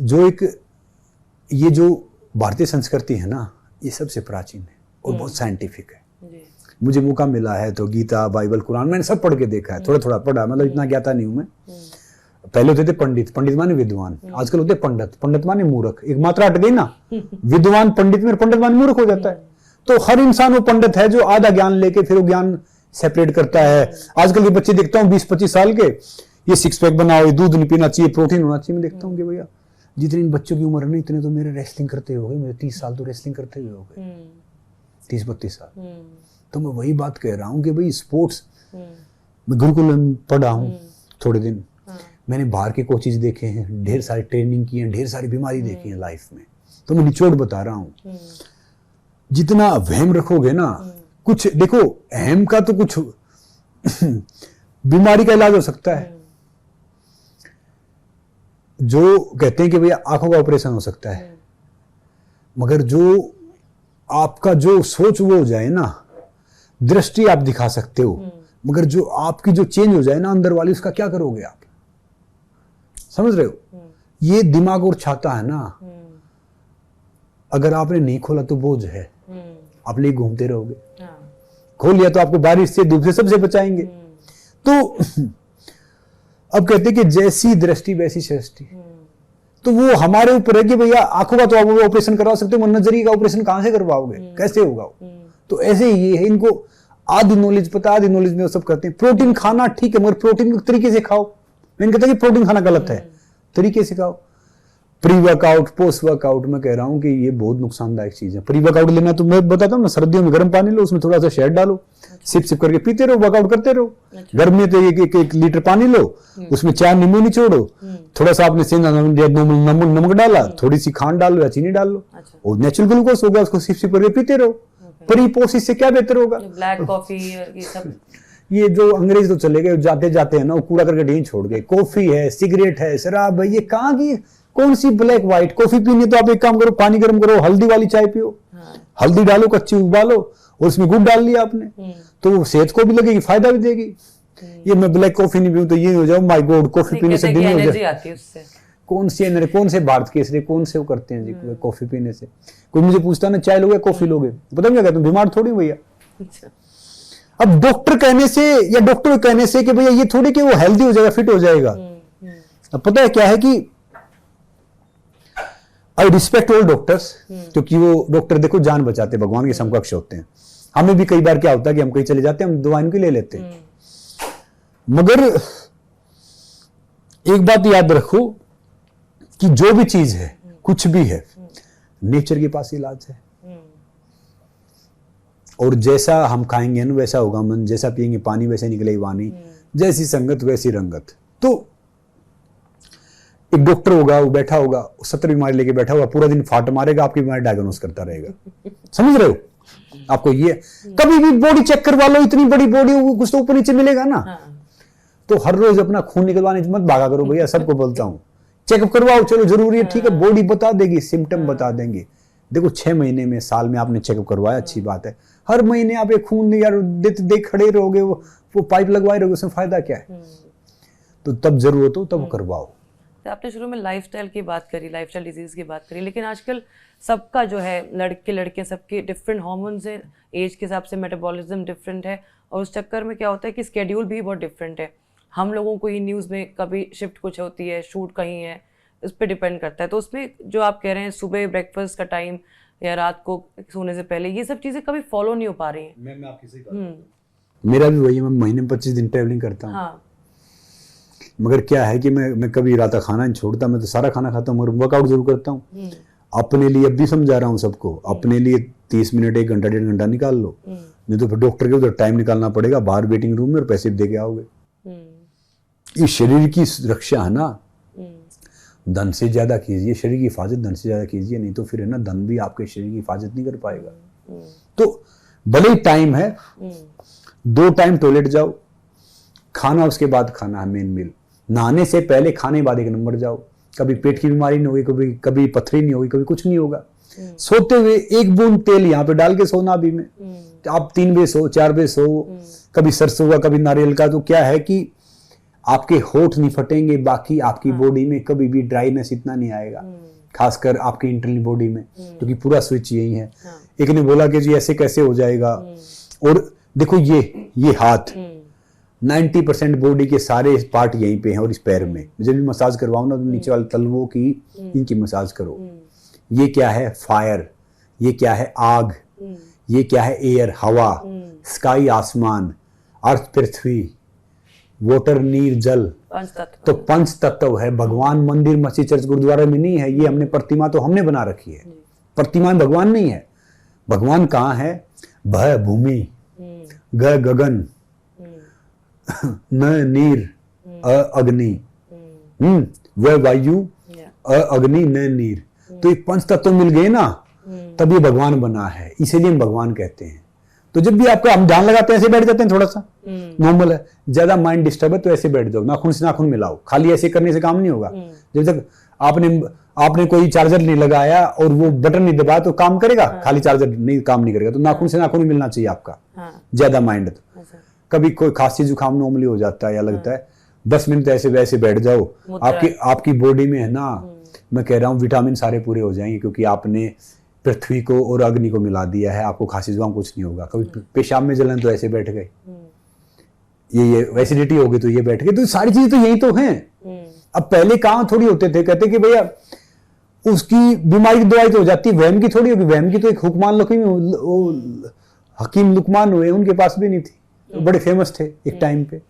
जो एक ये जो भारतीय संस्कृति है ना, ये सबसे प्राचीन है और बहुत साइंटिफिक है। मुझे मौका मिला है तो गीता, बाइबल, कुरान मैंने सब पढ़ के देखा है, थोड़ा थोड़ा पढ़ा, मतलब इतना ज्ञाता नहीं हूं मैं। पहले होते थे पंडित, पंडित माने विद्वान, आजकल होते पंडित, पंडित माने मूर्ख। एक मात्रा हट गई ना, विद्वान पंडित में, पंडित माने मूर्ख हो जाता है। तो हर इंसान वो पंडित है जो आधा ज्ञान लेके फिर वो ज्ञान सेपरेट करता है। आजकल के बच्चे देखता हूँ 20-25 साल के, ये 6 पैक बनाओ, ये दूध नहीं पीना चाहिए, प्रोटीन होना चाहिए। मैं देखता हूँ कि भैया जितनी इन बच्चों की उम्र है ना, इतने तो मेरे रेसलिंग करते हो गए, मेरे 30 साल तो रेसलिंग करते हुए हो गए, 30-32 साल। तो मैं वही बात कह रहा हूँ कि भाई स्पोर्ट्स, मैं गुरुकुल में पढ़ा हूँ थोड़े दिन, मैंने बाहर के कोचेज देखे हैं, ढेर सारी ट्रेनिंग की है, ढेर सारी बीमारी देखी है लाइफ में। तो मैं निचोड़ बता रहा हूँ, जितना वहम रखोगे ना, कुछ देखो अहम का तो कुछ बीमारी का इलाज हो सकता है। जो कहते हैं कि भैया आंखों का ऑपरेशन हो सकता है, मगर जो आपका जो सोच वो हो जाए ना, दृष्टि आप दिखा सकते हो, मगर जो आपकी जो चेंज हो जाए ना अंदर वाली, उसका क्या करोगे आप? समझ रहे हो? ये दिमाग और छाता है ना, अगर आपने नहीं खोला तो बोझ है, आप ले घूमते रहोगे। खोल लिया तो आपको बारिश से, धूप से, सबसे बचाएंगे। तो अब कहते हैं कि जैसी दृष्टि वैसी सृष्टि। तो वो हमारे ऊपर है कि भैया आंखों का तो आप ऑपरेशन करवा सकते हो, नजरिए का ऑपरेशन कहां से करवाओगे, कैसे होगा? तो ऐसे ही ये है, इनको आधी नॉलेज पता, आधी नॉलेज में वो सब करते हैं। प्रोटीन खाना ठीक है, मगर प्रोटीन को तरीके से खाओ। मैंने कहता कि प्रोटीन खाना गलत है, तरीके से खाओ। प्री वर्कआउट, पोस्ट वर्कआउट, मैं कह रहा हूं कि ये बहुत नुकसानदायक चीज है। प्री वर्कआउट लेना तो मैं बताता हूं ना, सर्दियों में गर्म पानी लो, उसमें थोड़ा सा शहद डालो, सिप सिप करके पीते रहो, वर्कआउट करते रहो। गर्म में तो एक लीटर पानी लो, उसमें 4 नींबू निचोड़ो, थोड़ा सा आपने सेंधा नमक डाला, थोड़ी सी खांड डालो या चीनी डाल लो, और नेचुरल ग्लूकोज होगा, उसको सिप सिप करके पीते रहो। प्री पोस्ट इससे क्या बेहतर होगा? ब्लैक कॉफी ये सब, ये जो अंग्रेज तो चले गए, जाते जाते हैं ना वो कूड़ा करके ढेर छोड़ गए। कॉफी है, सिगरेट है, शराब है, ये कहाँ की कौन सी ब्लैक व्हाइट? कॉफी पीनी तो आप एक काम करो, पानी गर्म करो, हल्दी वाली चाय पियो। हल्दी डालो, कच्ची उबालो, और उसमें गुड़ डाल लिया आपने, तो वो सेहत को भी लगेगी, फायदा भी देगी। ये मैं ब्लैक कॉफी नहीं पीऊं तो ये हो जाओ, माय गॉड, कॉफी पीने से दिन हो जाए। कौन सी एनर्जी, कौन से भारत के इसलिए कौन से वो करते हैं जी कॉफी पीने से? कोई मुझे पूछता ना चाय लोगे कॉफी लोगे, पता क्या कहता हूँ, बीमार थोड़ी भैया। अब डॉक्टर कहने से या डॉक्टर कहने से कि भैया ये थोड़ी कि वो हेल्दी हो जाएगा, फिट हो जाएगा। अब पता है क्या है कि आई रिस्पेक्ट ऑल डॉक्टर्स, क्योंकि वो डॉक्टर देखो जान बचाते, भगवान के समकक्ष होते हैं। हमें भी कई बार क्या होता है कि हम कहीं चले जाते हैं, हम दवा इनकी ले लेते हैं। मगर एक बात याद रखो कि जो भी चीज है, कुछ भी है, नेचर के पास इलाज है। और जैसा हम खाएंगे ना वैसा होगा मन, जैसा पिएंगे पानी वैसे निकलेगी वाणी, जैसी संगत वैसी रंगत। तो एक डॉक्टर होगा, वो बैठा होगा, 70 बीमारी लेके बैठा होगा, पूरा दिन फाट मारेगा, आपकी बीमारी डायग्नोस करता रहेगा। समझ रहे हो? आपको ये कभी भी बॉडी चेक करवा लो, इतनी बड़ी बॉडी, कुछ तो ऊपर नीचे मिलेगा ना। तो हर रोज अपना खून निकलवाने मत भागा करो भैया, सबको बोलता हूं, चेकअप करवाओ, चलो जरूरी है, ठीक है, बॉडी बता देगी, सिम्टम बता देंगे। देखो 6 महीने में, साल में आपने चेकअप करवाया, अच्छी बात है। हर महीने आप एक खून यार देख खड़े रहोगे, वो पाइप लगवाए रहोगे, उसमें फायदा क्या है? तो तब जरूरत हो तब करवाओ। तो आपने शुरू में लाइफस्टाइल की बात करी, लाइफस्टाइल डिजीज की बात करी, लेकिन आजकल सबका जो है, लड़के लड़के सबके डिफरेंट हार्मोन्स हैं, एज के हिसाब से मेटाबॉलिज्म डिफरेंट है, और उस चक्कर में क्या होता है कि स्केड्यूल भी बहुत डिफरेंट है। हम लोगों को ही न्यूज़ में कभी शिफ्ट कुछ होती है, शूट कहीं है, उस पर डिपेंड करता है। तो उसमें जो आप कह रहे हैं सुबह ब्रेकफास्ट का टाइम या रात को सोने से पहले, ये सब चीज़ें कभी फॉलो नहीं हो पा रही हैं। मैं आपकी सही बात, मेरा भी वही है, मैं महीने में 25 दिन ट्रैवलिंग करता हूँ। हाँ। मगर क्या है कि मैं कभी रात का खाना नहीं छोड़ता, मैं तो सारा खाना खाता हूँ, मगर वर्कआउट जरूर करता हूँ अपने लिए। अब भी समझा रहा हूँ सबको, अपने लिए 30 मिनट, 1 घंटा, 1.5 घंटा निकाल लो, नहीं तो फिर डॉक्टर के उधर टाइम निकालना पड़ेगा, बाहर वेटिंग रूम में, और पैसे दे के आओगे। ये शरीर की रक्षा है ना, धन से ज्यादा कीजिए, शरीर की हिफाजत धन से ज्यादा कीजिए, नहीं तो फिर है ना धन भी आपके शरीर की हिफाजत नहीं कर पाएगा। तो भले ही टाइम है, 2 टाइम टॉयलेट जाओ, खाना उसके बाद खाना है मेन मील, नहाने से पहले खाने बाद 1 नंबर जाओ, कभी पेट की बीमारी नहीं होगी, कभी पथरी नहीं होगी, कभी कुछ नहीं होगा। सोते हुए 1 बूंद तेल यहाँ पे डाल के सोना अभी में, आप 3 बजे सो, 4 बजे सो, कभी सरसों का, कभी नारियल का। तो क्या है कि आपके होठ नहीं फटेंगे, बाकी आपकी बॉडी में कभी भी ड्राइनेस इतना नहीं आएगा, खासकर आपकी इंटरनल बॉडी में, क्योंकि पूरा स्विच यही है। एक ने बोला कि जी ऐसे कैसे हो जाएगा, और देखो ये हाथ 90% बॉडी के सारे पार्ट यहीं पे हैं, और इस पैर में जब भी मसाज करवाओ ना, तो नीचे वाले तलवों की, इनकी मसाज करो। ये क्या है? फायर। ये क्या है? आग। ये क्या है? एयर, हवा। स्काई, आसमान। अर्थ, पृथ्वी। वाटर, नीर, जल। तो 5 तत्व है। भगवान मंदिर, मस्जिद, चर्च, गुरुद्वारा में नहीं है। ये हमने प्रतिमा तो हमने बना रखी है, प्रतिमा में भगवान नहीं है। भगवान कहाँ है? भ भूमि, ग गगन, न नीर, अ अग्नि, व वायु, अ अग्नि, न नीर। तो ये 5 तत्व मिल गए ना, तब ये भगवान बना है, इसीलिए हम भगवान कहते हैं। तो जब भी आपका हम ध्यान लगाते हैं ऐसे बैठ जाते हैं, थोड़ा सा नॉर्मल है। ज्यादा माइंड डिस्टर्ब है तो ऐसे बैठ जाओ, नाखून से नाखून मिलाओ, खाली ऐसे करने से काम नहीं होगा। जब तक आपने कोई चार्जर नहीं लगाया और वो बटन नहीं दबाया तो काम करेगा? खाली चार्जर नहीं काम नहीं करेगा। तो नाखून से नाखून मिलना चाहिए आपका, ज्यादा माइंड। तो कभी कोई खांसी जुकाम नॉर्मली हो जाता है या लगता है 10 मिनट ऐसे वैसे बैठ जाओ, आपकी बॉडी में है ना, मैं कह रहा हूँ विटामिन सारे पूरे हो जाएंगे, क्योंकि आपने पृथ्वी को और अग्नि को मिला दिया है। आपको खांसी जुकाम कुछ नहीं होगा। कभी पेशाब में जलन तो ऐसे बैठ गए, ये एसिडिटी हो गई तो ये बैठ गए। तो सारी चीजें तो यही तो हैं। अब पहले कहाँ थोड़ी होते थे, कहते कि भैया उसकी बीमारी की दवाई तो हो जाती है, वहम की थोड़ी होगी। वहम की तो एक हुक्मान हकीम लुकमान हुए, उनके पास भी नहीं थी, तो बड़े फेमस थे एक टाइम पे।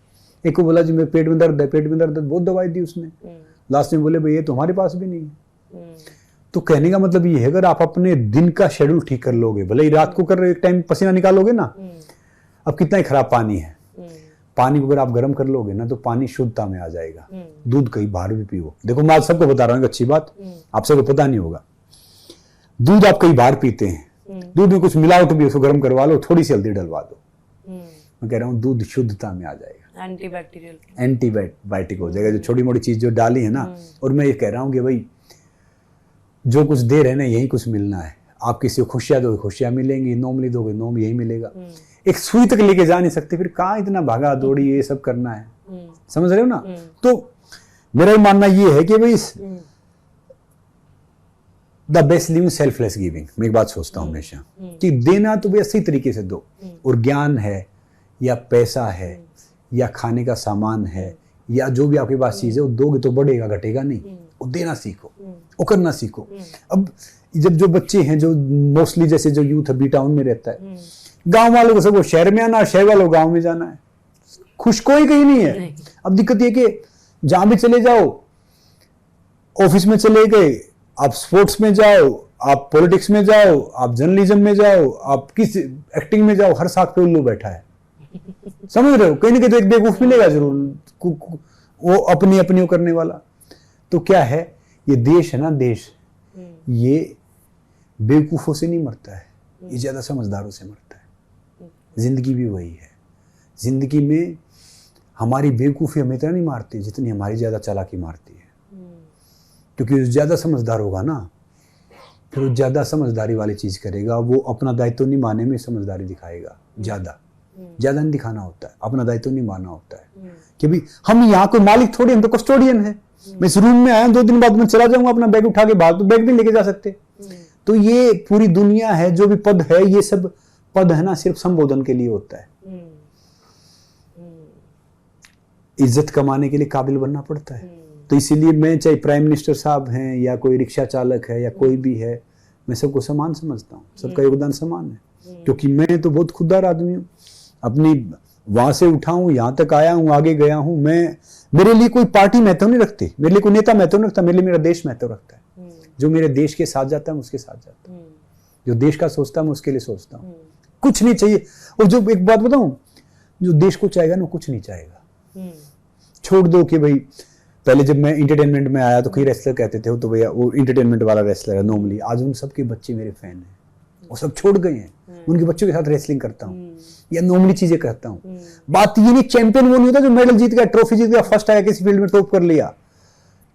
एक को बोला जी मेरे पेट में दर्द है, पेट में दर्द है, बहुत दवाई दी उसने, लास्ट में बोले भाई ये तुम्हारे पास भी नहीं है। तो कहने का मतलब ये है, अगर आप अपने दिन का शेड्यूल ठीक कर लोगे, भले ही रात को कर रहे एक टाइम पसीना निकालोगे ना, अब कितना ही खराब पानी है, पानी को अगर आप गर्म कर लोगे ना तो पानी शुद्धता में आ जाएगा। दूध कहीं बाहर भी पियो, देखो मैं आज सबको बता रहा हूँ अच्छी बात, आप सबको पता नहीं होगा, दूध आप कहीं बाहर पीते हैं, दूध में कुछ मिलावट भी, उसको गर्म करवा लो, थोड़ी सी हल्दी डलवा दो, मैं कह रहा हूँ दूध शुद्धता में आ जाएगा, एंटीबायोटिक हो जाएगा। जो छोटी मोटी चीज जो डाली है ना, और मैं ये कह रहा हूँ कि भाई जो कुछ दे रहे हैं ना यही कुछ मिलना है। आप किसी को खुशियां दोगे खुशियां मिलेंगी, नॉर्मली दोगे नॉर्म यही मिलेगा। एक सुई तक लेके जा नहीं सकते, फिर कहाँ इतना भागा दौड़ी ये सब करना है, समझ रहे हो ना। तो मेरा मानना ये है कि भाई the best living selfless giving. मैं एक बात सोचता हूँ हमेशा कि देना तो भैया सही तरीके से दो, और ज्ञान है या पैसा है या खाने का सामान है या जो भी आपके पास चीज है, वो दोगे तो बढ़ेगा घटेगा नहीं, वो देना सीखो, वो करना सीखो। अब जब जो बच्चे हैं, जो मोस्टली जैसे जो यूथ बी टाउन में रहता है, गांव वालों को सबको शहर में आना, शहर वालों को गांव में जाना है, खुश कोई कहीं नहीं है। अब दिक्कत ये कि जहां भी चले जाओ, ऑफिस में चले गए, आप स्पोर्ट्स में जाओ, आप पॉलिटिक्स में जाओ, आप जर्नलिज्म में जाओ, आप किस एक्टिंग में जाओ, हर साथ पे उल्लू बैठा है, समझ रहे हो। कहीं ना कहीं तो एक बेवकूफ मिलेगा जरूर, वो अपनी अपनी करने वाला। तो क्या है, ये देश है ना, देश ये बेवकूफों से नहीं मरता है, ये ज्यादा समझदारों से मरता है। जिंदगी भी वही है, जिंदगी में हमारी बेवकूफी हमें इतना नहीं मारती जितनी हमारी ज्यादा चालाकी मारती है। क्योंकि ज्यादा समझदार होगा ना, फिर वो ज्यादा समझदारी वाली चीज करेगा, वो अपना दायित्व निभाने में समझदारी दिखाएगा। ज्यादा नहीं दिखाना होता है, अपना दायित्व नहीं मानना होता है कि भाई हम यहाँ कोई मालिक थोड़ी, हम तो कस्टोडियन है। मैं इस रूम में आया, 2 दिन बाद मैं चला जाऊंगा अपना बैग उठा के बाहर, तो बैग भी लेके जा सकते। तो ये पूरी दुनिया है, जो भी पद है, ये सब पद है ना सिर्फ संबोधन के लिए होता है। इज्जत कमाने के लिए काबिल बनना पड़ता है। तो इसीलिए मैं, चाहे प्राइम मिनिस्टर साहब हैं या कोई रिक्शा चालक है या कोई भी है, मैं सबको समान समझता हूँ, सबका योगदान समान है। क्योंकि मैं तो बहुत खुददार आदमी हूँ, अपनी वहां से उठा हूं, यहां तक आया हूं, आगे गया हूं। मेरे लिए कोई पार्टी महत्व नहीं रखती, मेरे लिए कोई नेता महत्व नहीं रखता, मेरे लिए मेरा देश महत्व रखता है। जो मेरे देश के साथ जाता है मैं उसके साथ जाता हूँ, जो देश का सोचता है मैं उसके लिए सोचता हूँ। कुछ नहीं चाहिए। और जो एक बात बताऊं, जो देश को चाहेगा ना कुछ नहीं चाहेगा। छोड़ दो कि भाई पहले जब मैं इंटरटेनमेंट में आया तो कई रेसलर कहते थे तो भैया वो इंटरटेनमेंट वाला रेसलर है नॉर्मली। आज उन सबके बच्चे मेरे फैन हैं, वो सब छोड़ गए हैं, उनके बच्चों के साथ रेसलिंग करता हूँ या नॉर्मली चीजें करता हूँ। बात ये नहीं, चैंपियन वो नहीं होता जो मेडल जीत गया, ट्रॉफी जीत गया, फर्स्ट आया, किसी फील्ड में टॉप कर लिया।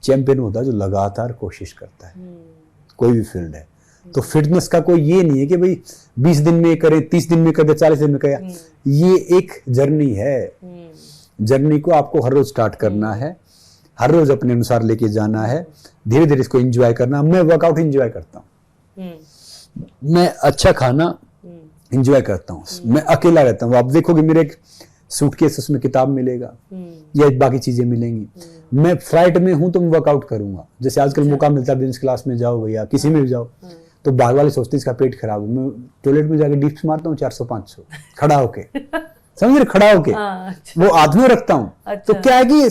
चैंपियन होता है जो लगातार कोशिश करता है, कोई भी फील्ड है। तो फिटनेस का कोई ये नहीं है कि भाई 20 दिन में करे, 30 दिन में करे, 40 दिन में करे। ये एक जर्नी है। जर्नी को आपको हर रोज स्टार्ट करना है, हर रोज अपने अनुसार लेके जाना है, धीरे धीरे इसको एंजॉय करना। मैं वर्कआउट एंजॉय करता हूँ, मैं अच्छा खाना एंजॉय करता हूँ, मैं अकेला रहता हूँ। आप देखोगे मेरे एक सूटकेस, उसमें किताब मिलेगा या बाकी चीजें मिलेंगी। मैं फ्लाइट में हूं तो मैं वर्कआउट करूंगा। जैसे आजकल मौका मिलता है बिजनेस क्लास में जाओ भैया, किसी में भी जाओ, तो बाहर वाले सोचते हैं इसका पेट खराब हो, मैं टॉयलेट में जाके डिप्स मारता हूँ 400-500 खड़ा होके, समझ रहे, खड़ा होके वो हाथ में रखता हूँ। तो क्या है कि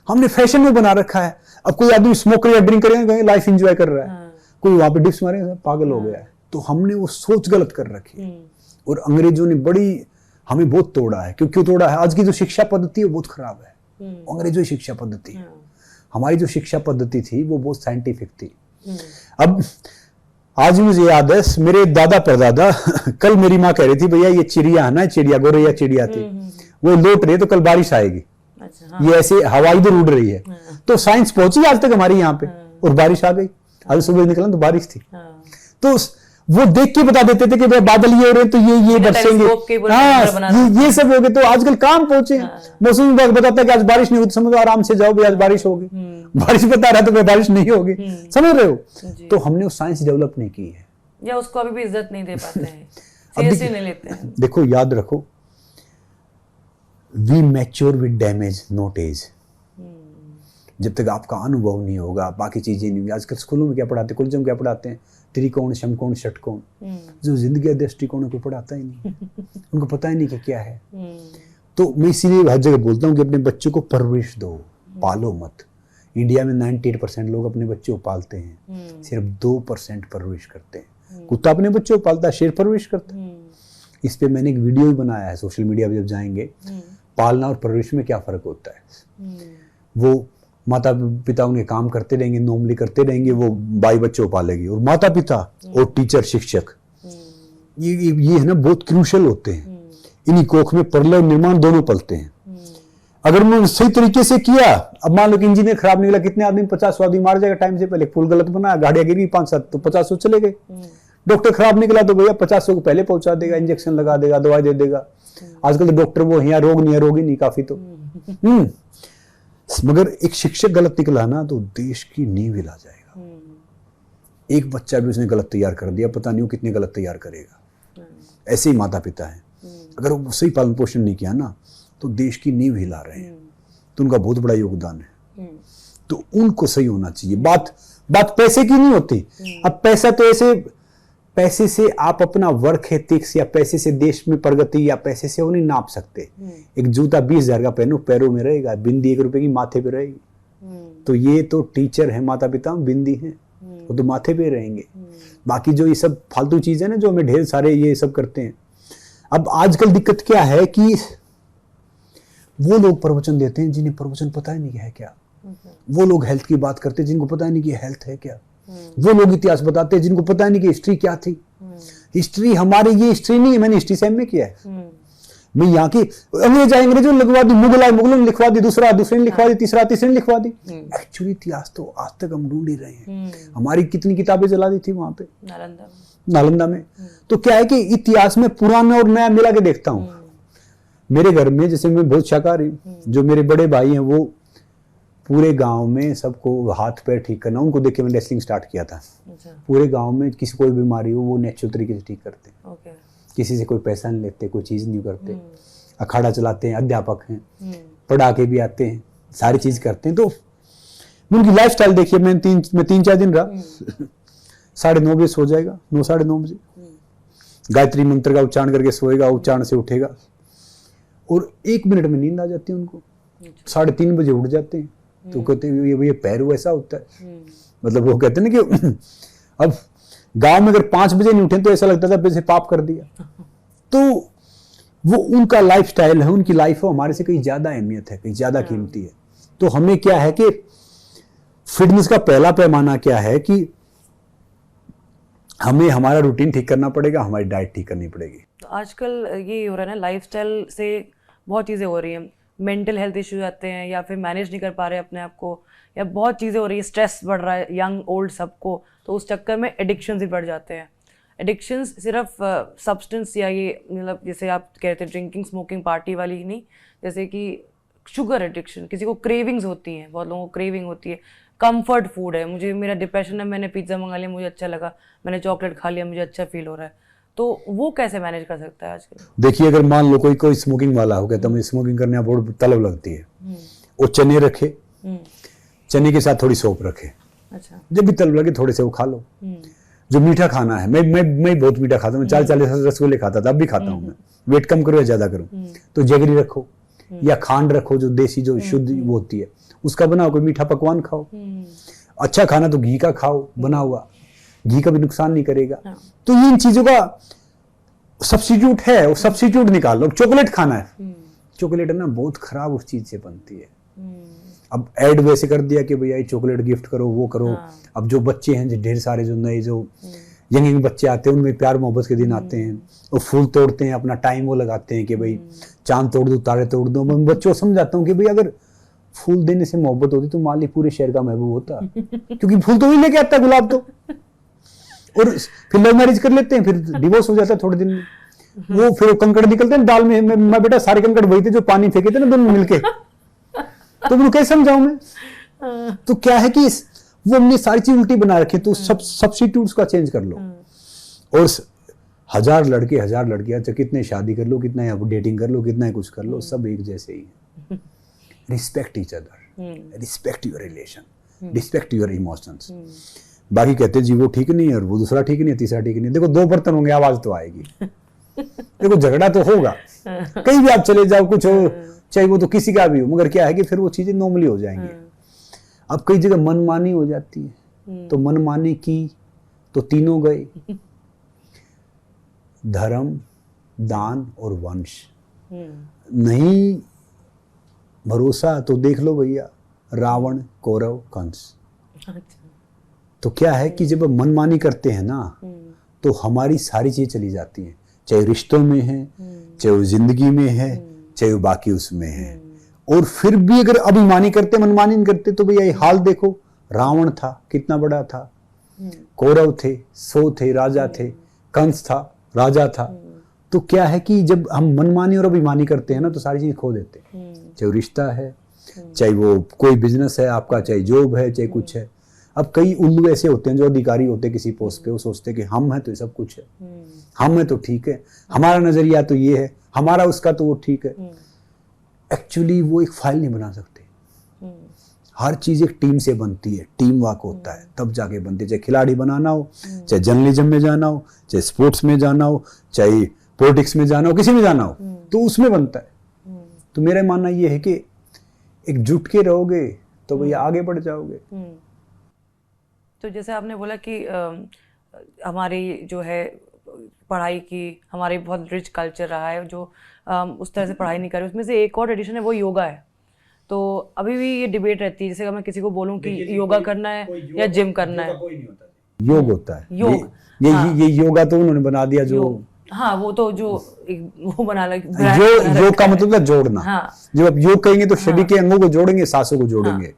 हमने फैशन में बना रखा है। अब कोई आदमी स्मोक या ड्रिंक करेगा, लाइफ एंजॉय कर रहा है, कोई वहां पे डिप्स मारेगा, पागल हो गया है। तो हमने वो सोच गलत कर रखी है, और अंग्रेजों ने बड़ी हमें बहुत तोड़ा है। क्यों तोड़ा है? आज की जो शिक्षा पद्धति है वो बहुत खराब है। अंग्रेजों की शिक्षा पद्धति, हमारी जो शिक्षा पद्धति थी वो बहुत साइंटिफिक थी। अब आज मुझे याद है, मेरे दादा परदादा कल मेरी माँ कह रही थी भैया ये चिड़िया है ना, चिड़िया गोरैया चिड़िया थी, वो लौट रही है तो कल बारिश आएगी। ये ऐसे हवा इधर उड़ रही है। तो साइंस पहुंची आज तक हमारी यहाँ पे, और बारिश आ गई। आज सुबह निकला तो बारिश थी। हाँ। तो वो देख के बता देते थे कि भाई बादल ये हो रहे हैं तो ये बरसेंगे। हाँ, ये सब हो गए। तो आजकल काम पहुंचे। मौसम विभाग बताता है कि आज बारिश नहीं होगी, समझो आराम से जाओ भाई आज बारिश होगी। बारिश बता रहा है तो भाई बारिश नहीं होगी, समझ रहे हो। तो हमने वो साइंस डेवलप नहीं की है, या उसको अभी भी इज्जत नहीं दे पाते हैं, सीरियसली नहीं लेते हैं। देखो याद रखो, we mature with damage not age. जब तक आपका अनुभव नहीं होगा, बाकी चीजें नहीं होगी। आजकल स्कूलों में क्या पढ़ाते हैं, कॉलेजों में क्या पढ़ाते हैं, त्रिकोण, समकोण, षटकोण। जो जिंदगी दृष्टिकोण को पढ़ाता ही नहीं, उनको पता ही नहीं कि क्या है। तो मैं इसीलिए हर जगह बोलता हूँ कि अपने बच्चों को परवरिश दो, पालो मत। इंडिया में 98% लोग अपने बच्चों को पालते हैं, सिर्फ 2% परवरिश करते हैं। कुत्ता अपने बच्चों को पालता है, शेर परवरिश करता है। इस पे मैंने एक वीडियो भी बनाया है सोशल मीडिया पे, जब जाएंगे पालना और परवरिश में क्या फर्क होता है। वो माता पिता उनके काम करते रहेंगे, नॉर्मली करते रहेंगे, वो बाई बच्चों को पालेगी। और माता पिता और टीचर, शिक्षक, ये है ना बहुत क्रूशल होते हैं। इन्हीं कोख में परलय और निर्माण दोनों पलते हैं। अगर उन्होंने सही तरीके से किया, अब मान लो कि इंजीनियर खराब निकला, कितने आदमी 50 आदमी मार जाएगा टाइम से पहले। पुल गलत बनाया, गाड़ियां गिर गई 5-7 तो 50 चले गए। डॉक्टर खराब निकला तो भैया 50 को पहले पहुंचा देगा, इंजेक्शन लगा देगा, दवाई दे देगा। आजकल तो डॉक्टर वो यहाँ रोग नहीं है, रोगी नहीं काफी तो। मगर एक शिक्षक गलत निकला ना तो देश की नींव हिला जाएगा। एक बच्चा भी उसने गलत तैयार कर दिया, पता नहीं वो कितने गलत तैयार करेगा। ऐसे ही माता पिता है, अगर वो सही पालन पोषण नहीं किया ना तो देश की नींव हिला रहे हैं। तो उनका बहुत बड़ा योगदान है। तो उनको सही होना चाहिए। बात पैसे की नहीं होती। अब पैसा तो ऐसे, पैसे से आप अपना वर्क एथिक्स या पैसे से देश में प्रगति या पैसे से वो नहीं नाप सकते। एक जूता 20,000 का पहनो, पैरों में रहेगा, बिंदी 1 रुपए की माथे पे रहेगी। तो ये तो टीचर है, माता पिता बिंदी है, वो तो माथे पे रहेंगे। बाकी जो ये सब फालतू चीज है ना, जो हमें ढेर सारे ये सब करते हैं। अब आजकल दिक्कत क्या है कि वो लोग प्रवचन देते हैं जिन्हें प्रवचन पता ही नहीं है क्या। वो लोग हेल्थ की बात करते हैं जिनको पता ही नहीं कि हेल्थ है क्या। वो लोग इतिहास बताते हैं जिनको पता ही नहीं कि हिस्ट्री क्या थी। हिस्ट्री हमारी ये हिस्ट्री नहीं है, मैंने हिस्ट्री से एमए किया है। मैं यहाँ की अंग्रेजों ने लिखवा दी, मुगलों ने लिखवा दी, दूसरे ने लिखवा दी, तीसरे ने लिखवा दी। एक्चुअली इतिहास तो आज तक हम ढूंढ ही रहे हैं। हमारी कितनी किताबें जला दी थी वहां पे नालंदा में। तो क्या है कि इतिहास में पुराना और नया मिला के देखता हूँ। मेरे घर में जैसे मैं बहुत शाकाहारी, जो मेरे बड़े भाई हैं वो पूरे गांव में सबको हाथ पैर ठीक करना, उनको देख के मैंने रेसलिंग स्टार्ट किया था। पूरे गांव में किसी कोई बीमारी हो वो नेचुरल तरीके से ठीक करते। किसी से कोई पैसा नहीं लेते, कोई चीज नहीं करते। अखाड़ा चलाते हैं, अध्यापक हैं, पढ़ा के भी आते हैं, सारी चीज करते हैं। तो उनकी लाइफ स्टाइल देखिए, मैं 3-4 दिन रहा। 9:30 बजे सो जाएगा, 9-9:30 बजे गायत्री मंत्र का उच्चारण करके सोएगा, उच्चारण से उठेगा और 1 मिनट में नींद आ जाती है उनको। 3:30 बजे उठ जाते हैं। तो कहते हैं ये पैर वैसा होता है। मतलब वो कहते हैं ना कि अब गांव में अगर 5 बजे नहीं उठे तो ऐसा लगता था वैसे पाप कर दिया। तो वो उनका लाइफ स्टाइल है, उनकी लाइफ है, हमारे से कहीं ज्यादा अहमियत है, कहीं ज्यादा कीमती है। तो हमें क्या है कि फिटनेस का पहला पैमाना क्या है कि हमें हमारा रूटीन ठीक करना पड़ेगा, हमारी डाइट ठीक करनी पड़ेगी। तो आजकल ये हो रहा है ना, लाइफस्टाइल से बहुत चीज़ें हो रही हैं। मेंटल हेल्थ इश्यूज आते हैं, या फिर मैनेज नहीं कर पा रहे अपने आप को, या बहुत चीज़ें हो रही है, स्ट्रेस बढ़ रहा है यंग ओल्ड सबको। तो उस चक्कर में एडिक्शंस भी बढ़ जाते हैं। एडिक्शंस सिर्फ सब्सटेंस या ये मतलब जैसे आप कहते हैं ड्रिंकिंग स्मोकिंग पार्टी वाली ही नहीं, जैसे कि शुगर एडिक्शन, किसी को क्रेविंग्स होती हैं, बहुत लोगों को क्रेविंग होती है। कंफर्ट फूड है, मुझे मेरा डिप्रेशन है, मैंने पिज्ज़ा मंगा लिया, मुझे अच्छा लगा, मैंने चॉकलेट खा लिया, मुझे अच्छा फील हो रहा है। तो वो कैसे मैनेज कर सकता है आजकल? देखिए, अगर मान लो कोई स्मोकिंग वाला हो गया तो मुझे स्मोकिंग करने बहुत तलब लगती है। वो चने रखे, चने के साथ थोड़ी सौंफ रखे। अच्छा, जब भी तलब लगे थोड़े से वो खा लो। जो मीठा खाना है, मैं बहुत मीठा खाता हूँ। मैं 40 रसगुल्ले खाता था, अब भी खाता हूँ। मैं वेट कम करो या ज्यादा करो तो जगरी रखो या खांड रखो, जो देसी जो शुद्ध वो होती है उसका बनाओ। कोई मीठा पकवान खाओ। अच्छा खाना तो घी का खाओ, बना हुआ। घी का भी नुकसान नहीं करेगा। तो इन चीजों का सब्स्टिट्यूट है, वो सब्स्टिट्यूट निकाल लो। चॉकलेट खाना है, चॉकलेट है ना बहुत खराब उस चीज से बनती है। अब ऐड वैसे कर दिया कि भैया ये चॉकलेट गिफ्ट करो, वो करो। अब जो बच्चे हैं, ढेर सारे जो नए जो यंग बच्चे आते हैं, उनमें प्यार मोहब्बत के दिन आते हैं, वो फूल तोड़ते हैं, अपना टाइम वो लगाते हैं कि भाई चांद तोड़ दो, तारे तोड़ दो। मैं बच्चों को समझाता हूँ कि भाई अगर फूल देने से मोहब्बत होती तो माली पूरे शहर का महबूब होता, क्योंकि फूल तो ही लेके आता है, गुलाब तो। और फिर लव मैरिज कर लेते हैं, फिर डिवोर्स हो जाता है थोड़े दिन में। वो फिर कंकड़ निकलते हैं दाल में, मैं बेटा सारे कंकड़ वही थे जो पानी फेंके थे ना दोनों मिलके, तो मैं कैसे समझाऊं मैं। तो क्या है कि वो हमने सारी चीज उल्टी बना रखी, तो सब सब्स्टिट्यूट्स का चेंज कर लो। और 1000 लड़के 1000 लड़कियां, चाहे कितने शादी कर लो, कितना डेटिंग कर लो, कितना कुछ कर लो, सब एक जैसे ही है। Respect each other, respect your relation, respect your emotions. बाकी कहते जी वो ठीक नहीं है और वो दूसरा ठीक नहीं है, तीसरा ठीक नहीं है। देखो 2 बर्तन होंगे, आवाज तो आएगी। देखो झगड़ा तो होगा, कहीं भी आप चले जाओ, कुछ हो, चाहे वो तो किसी का भी हो, मगर क्या है कि फिर वो चीजें नॉर्मली हो जाएंगी। अब कई जगह मनमानी हो जाती है, तो मनमानी की तो तीनों गए, धर्म, दान और वंश। नहीं भरोसा तो देख लो भैया, रावण, कौरव, कंस। तो क्या है कि जब मनमानी करते हैं ना, तो हमारी सारी चीजें चली जाती हैं, चाहे रिश्तों में है, चाहे वो जिंदगी में है, चाहे वो बाकी उसमें है। और फिर भी अगर अभिमानी करते, मनमानी नहीं करते, तो भैया ये हाल देखो, रावण था कितना बड़ा था, कौरव थे 100 थे, राजा थे, कंस था राजा था। तो क्या है कि जब हम मनमानी और अभिमानी करते हैं ना, तो सारी चीज खो देते हैं, चाहे वो रिश्ता है, चाहे वो कोई बिजनेस है आपका, चाहे जॉब है, चाहे कुछ है। अब कई उल्लू ऐसे होते हैं जो अधिकारी होते हैं किसी पोस्ट पे, वो सोचते हैं कि हम हैं तो ये सब कुछ है, हम हैं तो ठीक है, हमारा नजरिया तो ये है, हमारा उसका तो वो ठीक है। एक्चुअली वो एक फाइल नहीं बना सकते। हर चीज एक टीम से बनती है, टीम वर्क होता है, तब जाके बनती है। चाहे खिलाड़ी बनाना हो, चाहे जर्नलिज्म में जाना हो, चाहे स्पोर्ट्स में जाना हो, चाहे पॉलिटिक्स में जाना हो, किसी में जाना हो, तो उसमें बनता है। तो मेरा मानना ये है कि एकजुट के रहोगे तो भैया आगे बढ़ जाओगे। तो जैसे आपने बोला कि हमारी जो है पढ़ाई की, हमारे बहुत रिच कल्चर रहा है जो उस तरह से पढ़ाई नहीं कर रहे, उसमें से एक और ट्रेडिशन है वो योगा है। तो अभी भी ये डिबेट रहती है, जैसे अगर मैं किसी को बोलूं कि योगा करना है या जिम करना है। योग होता है, योग, ये योगा तो उन्होंने बना दिया जो, हाँ वो तो जो वो बना लगा, योग का मतलब है जोड़ना। हाँ। जब आप योग कहेंगे तो शरीर के अंगों को जोड़ेंगे, सांसों को जोड़ेंगे।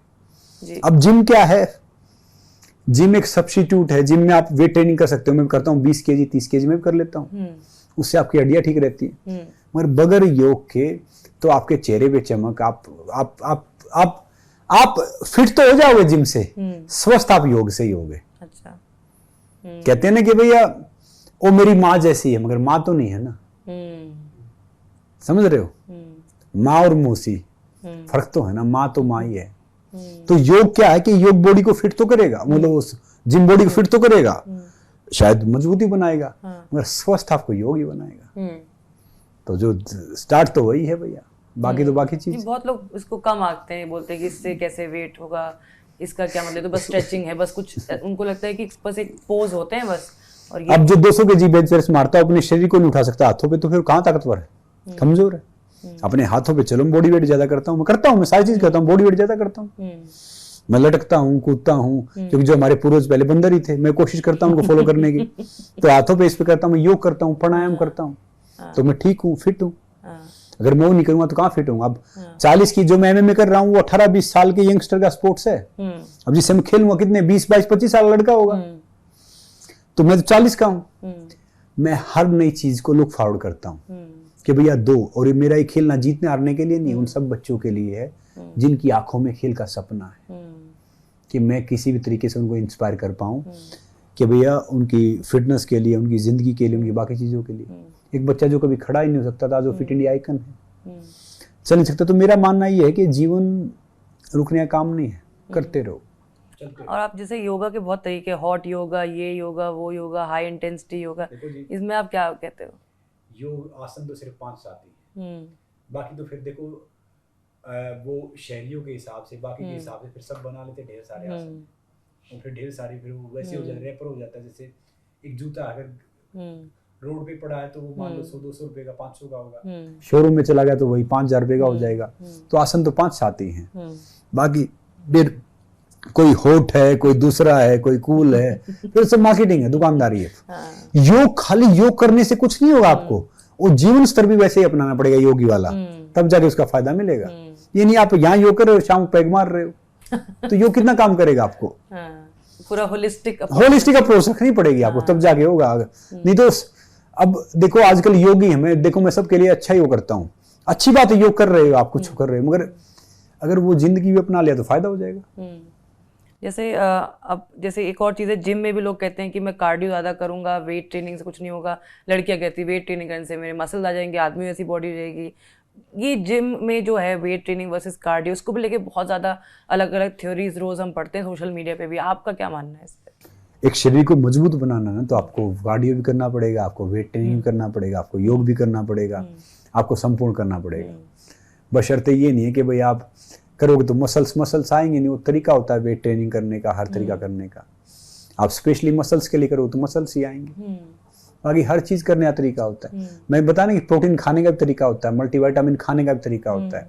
अब जिम क्या है, जिम एक सब्स्टिट्यूट है। जिम में आप वेट ट्रेनिंग कर सकते हो, मैं करता हूँ 20 kg 30 kg में कर लेता हूँ, उससे आपकी हड्डियां ठीक रहती है। मगर बगैर योग के तो आपके चेहरे पे चमक, आप फिट तो हो जाओगे जिम से, स्वस्थ आप योग से ही होगे। अच्छा। कहते हैं ना कि भैया वो मेरी माँ जैसी है, मगर माँ तो नहीं है ना, समझ रहे हो, माँ और मौसी फर्क तो है ना, माँ तो माँ ही है। तो योग क्या है कि योग बॉडी को फिट तो करेगा, मतलब जिम बॉडी को फिट तो करेगा, शायद मजबूती बनाएगा, मगर स्वस्थ आपको योग ही बनाएगा। तो जो स्टार्ट तो वही है भैया, बाकी तो बाकी चीज। बहुत लोग इसको कम आंकते हैं, बोलते हैं कि इससे कैसे वेट होगा, इसका क्या मतलब, तो बस स्ट्रेचिंग है, बस कुछ उनको लगता है कि बस एक पोज होते हैं बस। और ये अब जो 200 kg बेंच प्रेस मारता है अपने शरीर को नहीं उठा सकता हाथों पे, तो फिर कहाँ ताकतवर है, कमजोर है। अपने हाथों पे चलो, बॉडी वेट ज्यादा करता हूँ, मैं सारी चीज करता हूँ, बॉडी वेट ज्यादा करता हूँ, मैं लटकता हूँ, कूदता हूँ, क्योंकि जो हमारे पूर्वज पहले बंदर ही थे, मैं कोशिश करता हूँ उनको फॉलो करने की। तो हाथों पे इस पे करता हूँ, मैं योग करता हूँ, प्राणायाम करता हूँ, तो मैं ठीक हूँ, फिट हूँ। अगर मैं वो नहीं करूंगा तो कहाँ फिट हूँ। अब 40 की जो मैं MMA में कर रहा हूँ, वो 18-20 साल के यंगस्टर का स्पोर्ट्स है। अब जिससे मैं खेलूंगा कितने 20-22-25 साल लड़का होगा, तो मैं तो 40 का हूँ। मैं हर नई चीज को लुक फॉरवर्ड करता हूँ कि भैया और ये मेरा ये खेलना जीतने हारने के लिए नहीं, उन सब बच्चों के लिए है जिनकी आंखों में खेल का सपना है, कि मैं किसी भी तरीके से उनको इंस्पायर कर पाऊँ कि भैया उनकी फिटनेस के लिए, उनकी जिंदगी के लिए, उनकी बाकी चीजों के लिए। एक बच्चा जो कभी खड़ा ही नहीं हो सकता था, जो फिट इंडिया आइकन है, चल नहीं सकता। तो मेरा मानना ये है कि जीवन रुकने का काम नहीं है, करते रहो। और आप जैसे योगा के बहुत तरीके, हॉट योगा, ये योगा, वो योगा, हाई इंटेंसिटी योगा, इसमें आप क्या कहते हो? योग आसन तो सिर्फ 5 आती है, बाकी तो फिर देखो वो शैलियों के हिसाब से, बाकी के हिसाब से फिर सब बना लेते ढेर सारे आसन, और फिर ढेर सारे फिर वो वैसे हो जाए, रैपर हो जाता है। जैसे एक जूता अगर रोड पे पड़ा है तो वो मान लो 100-200 रुपए का, 500 का होगा, शोरूम में चला गया तो वही 5,000 रुपए का हो जाएगा। तो आसन तो 5 आते हैं, बाकी फिर कोई होट है, कोई दूसरा है, कोई कूल है, फिर सब मार्केटिंग है, दुकानदारी है। योग खाली योग करने से कुछ नहीं होगा आपको, वो जीवन स्तर भी वैसे ही अपनाना पड़ेगा योगी वाला। तब जाके उसका फायदा मिलेगा। ये नहीं आप यहाँ योग कर रहे हो, शाम को पैग मार रहे हो, तो योग कितना काम करेगा आपको। पूरा होलिस्टिक अप्रोच रखनी पड़ेगी आपको, तब जाके होगा। नहीं तो अब देखो आजकल योग ही हमें, देखो मैं सबके लिए अच्छा योग करता हूँ, अच्छी बात है योग कर रहे हो आप, कुछ कर रहे हो, मगर अगर वो जिंदगी भी अपना लिया तो फायदा हो जाएगा। जैसे अब जैसे एक और चीज़ है, जिम में भी लोग कहते हैं कि मैं कार्डियो ज़्यादा करूंगा, वेट ट्रेनिंग से कुछ नहीं होगा। लड़कियां कहती है वेट ट्रेनिंग करने से मेरे मसल्स आ जाएंगे, आदमी ऐसी बॉडी हो जाएगी। ये जिम में जो है वेट ट्रेनिंग वर्सेस कार्डियो, उसको भी लेके बहुत ज़्यादा अलग अलग थ्योरीज रोज हम पढ़ते हैं सोशल मीडिया पे भी। आपका क्या मानना है इस पर? एक शरीर को मजबूत बनाना ना, तो आपको कार्डियो भी करना पड़ेगा, आपको वेट ट्रेनिंग भी करना पड़ेगा, आपको योग भी करना पड़ेगा, आपको संपूर्ण करना पड़ेगा। बशर्ते ये नहीं है कि भाई आप करोगे तो मसल्स आएंगे नहीं। वो तरीका होता है वेट ट्रेनिंग करने का, हर तरीका करने का। आप स्पेशली मसल्स के लिए करो तो मसल्स ही आएंगे। बाकी हर चीज करने का तरीका होता है। मैं बताने कि प्रोटीन खाने का भी तरीका होता है, मल्टीविटामिन खाने का भी तरीका होता है,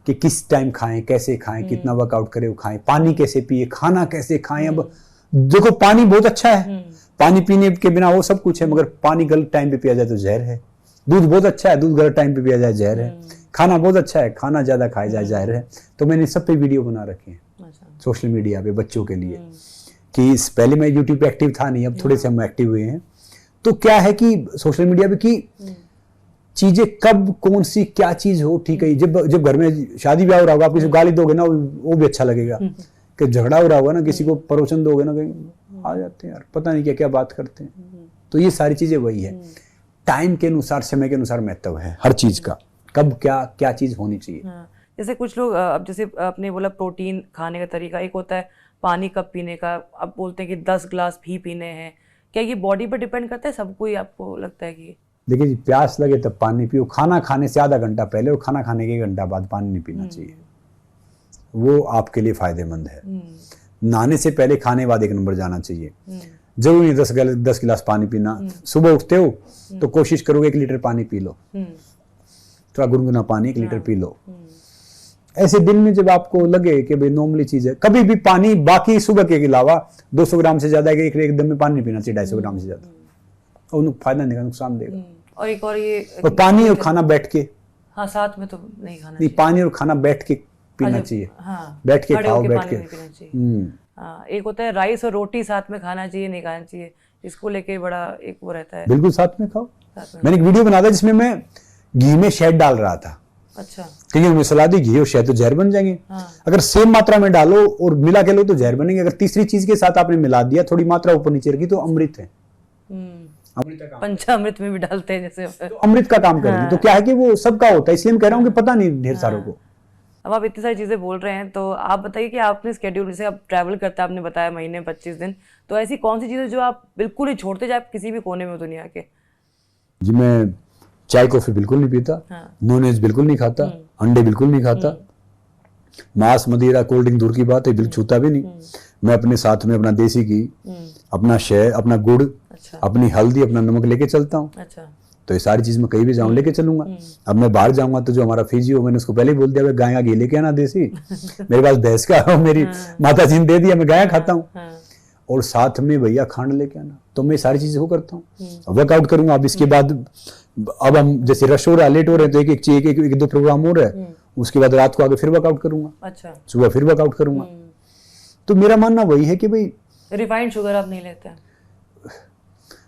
कि किस टाइम खाएं, कैसे खाएं, कितना वर्कआउट करें, खाएं, पानी कैसे पिए, खाना कैसे खाएं। अब देखो पानी बहुत अच्छा है, पानी पीने के बिना वो सब कुछ है, मगर पानी गलत टाइम पे पिया जाए तो जहर है। दूध बहुत अच्छा है, दूध गलत टाइम पे पिया जाए जहर है। खाना बहुत अच्छा है, खाना ज्यादा खाया जाए जहर है। तो मैंने सब पे वीडियो बना रखे हैं सोशल मीडिया पे बच्चों के लिए, कि पहले मैं यूट्यूब पे एक्टिव था नहीं, अब थोड़े से हम एक्टिव हुए हैं। तो क्या है कि सोशल मीडिया पे की चीजें कब कौन सी क्या चीज हो, ठीक है। जब घर में शादी ब्याह हो रहा होगा, आप किसी को गाली दोगे ना वो भी अच्छा लगेगा। कि झगड़ा हो रहा होगा ना, किसी को प्रवचन दोगे ना, कहीं आ जाते हैं यार, पता नहीं क्या क्या बात करते हैं। तो ये सारी चीजें वही है, टाइम के अनुसार, समय के अनुसार महत्व है हर चीज का, कब क्या क्या चीज होनी चाहिए। जैसे कुछ लोग अब जैसे आपने बोला प्रोटीन खाने का तरीका, एक होता है पानी कब पीने का, अब बोलते हैं कि 10 ग्लास भी पीने हैं। क्या ये बॉडी पर डिपेंड करता है सबको ही, आपको लगता है कि? देखिए जी, प्यास लगे तब पानी पियो। खाना खाने से आधा घंटा पहले और खाना खाने के 1 घंटा बाद पानी नहीं पीना चाहिए, वो आपके लिए फायदेमंद है। नहाने से पहले खाने बाद 1 नंबर जाना चाहिए। जरूरी नहीं 10 गिलास पानी पीना। सुबह उठते हो तो कोशिश करोगे 1 लीटर पानी पी लो, थोड़ा गुनगुना पानी 1 लीटर पी लो। ऐसे दिन में जब आपको लगे कि भाई नॉर्मली चीज है, कभी भी पानी बाकी सुबह के अलावा 200 ग्राम से ज्यादा एक दम में पानी नहीं पीना चाहिए, 250 ग्राम से ज्यादा, और फायदा नहीं देगा, नुकसान देगा। और एक और ये और पानी और खाना बैठ के, हाँ साथ में तो नहीं खाना नहीं, पानी और खाना बैठ के पीना चाहिए। हाँ, बैठ के खाओ, बैठ के। हाँ, एक होता है राइस और रोटी साथ में खाना चाहिए, नहीं खाना चाहिए, इसको लेके बड़ा एक वो रहता है। बिल्कुल साथ में खाओ। मैंने एक वीडियो बना था जिसमें मैं घी में शहद डाल रहा था। अच्छा। क्योंकि उन्हें सलाह दी घी और शहद तो जहर बन जाएंगे। अगर सेम मात्रा में डालो और मिला के लो तो जहर बनेंगे। अगर तीसरी चीज के साथ आपने मिला दिया, थोड़ी मात्रा ऊपर नीचे रखी, तो अमृत है। पंचामृत में भी डालते हैं जैसे, तो अमृत का काम करेंगे। तो क्या है कि वो सबका होता है, इसलिए मैं कह रहा हूँ कि पता नहीं ढेर सारों को। अब आप इतनी सारी चीजें बोल रहे हैं, तो आप बताइए कि आपने स्केड्यूल, जैसे आप ट्रैवल करते हैं, आपने बताया महीने 25 दिन, तो ऐसी कौन सी चीजें जो आप बिल्कुल ही छोड़ते जाए किसी भी कोने में दुनिया के? जी, मैं चाय कॉफी बिल्कुल नहीं पीता, नॉन वेज बिल्कुल नहीं खाता, अंडे बिल्कुल नहीं खाता, मांस मदिरा कोल्ड ड्रिंक दूर की बात है, बिल्कुल छूता भी नहीं। मैं अपने साथ में अपना देसी घी, अपना शहद, अपना गुड़, अपनी हल्दी, अपना नमक लेके चलता हूँ। तो ये सारी चीज मैं कहीं भी जाऊँ लेके चलूंगा। अब मैं बाहर जाऊंगा तो जो हमारा फिजियो, मैंने उसको पहले ही बोल दिया, गाय का घी लेके आना देसी, मेरे पास भैंस का, मेरी माता जी ने दे दिया, मैं गाय खाता हूँ। और साथ में भैया खांड लेके आना। तो मैं सारी चीजें वो करता हूँ, वर्कआउट करूंगा। अब इसके बाद अब हम जैसे रश हो रहा है, लेट हो रहे हैं, तो एक 2 प्रोग्राम हो रहा है, उसके बाद रात को आगे फिर वर्कआउट करूंगा। अच्छा। सुबह फिर वर्कआउट करूंगा। तो मेरा मानना वही है कि भाई रिफाइंड शुगर आप नहीं लेते?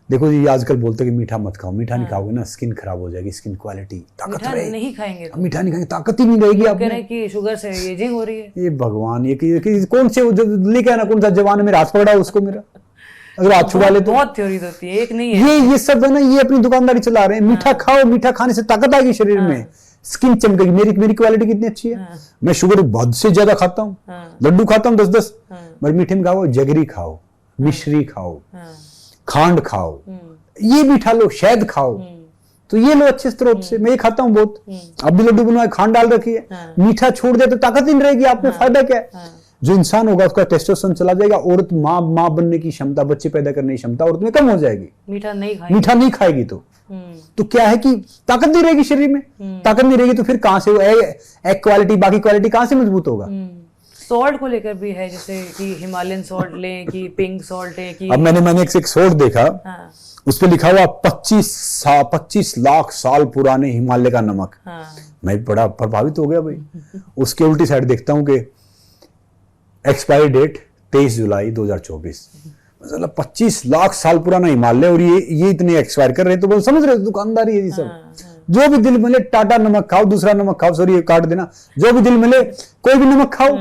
देखो जी, आजकल बोलते हैं कि मीठा मत खाओ, मीठा नहीं खाओगे ना स्किन खराब हो जाएगी, स्किन क्वालिटी, ताकत रहेगी। नहीं खाएंगे तो? मीठा नहीं खाएंगे, ताकत ही नहीं रहेगी। आप कह रहे हैं कि शुगर से एजिंग हो रही है। ये भगवान, ये कौन से लेके आना, कौन सा जवान मेरा हाथ पकड़ा उसको, मेरा अगर हाथ छुड़ा ले तो। बहुत थ्योरीज होती है, एक नहीं है। ये सब है ना, ये अपनी दुकानदारी चला रहे हैं। मीठा खाओ, मीठा खाने से ताकत आएगी शरीर में, स्किन चमकेगी। मेरी क्वालिटी कितनी अच्छी है। मैं शुगर बहुत से ज्यादा खाता हूँ, लड्डू खाता हूँ 10-10, मगर मीठे में खाओ, जगरी खाओ, मिश्री खाओ, खांड खाओ, ये मीठा लो, शहद खाओ, तो ये लो अच्छे स्रोत से। मैं ये खाता हूँ बहुत। अब भी लड्डू बनवाए, खांड डाल रखी है। मीठा छोड़ दे तो ताकत ही नहीं रहेगी आप में, फायदा क्या है? जो इंसान होगा उसका टेस्टोस्टेरोन चला जाएगा, औरत माँ बनने की क्षमता, बच्चे पैदा करने की क्षमता औरत में कम हो जाएगी। मीठा नहीं खाएगी तो क्या है कि ताकत नहीं रहेगी शरीर में। ताकत नहीं रहेगी तो फिर कहां से एक क्वालिटी, बाकी क्वालिटी कहां से मजबूत होगा? सॉल्ट को लेकर भी है, जैसे कि हिमालयन सॉल्ट लें कि पिंक सॉल्ट है कि। अब मैंने एक सॉल्ट देखा, उस पर लिखा हुआ 25 लाख साल पुराने हिमालय का नमक। मैं बड़ा प्रभावित हो गया भाई। उसके उल्टी साइड देखता हूँ कि एक्सपायरी डेट 23 जुलाई 2024। मतलब 25 लाख साल पुराना हिमालय और ये इतने एक्सपायर कर रहे हैं। तो वो समझ रहे दुकानदारी है ये सब। जो भी दिल मिले टाटा नमक खाओ, दूसरा नमक खाओ, सॉरी ये काट देना, जो भी दिल मिले कोई भी नमक खाओ।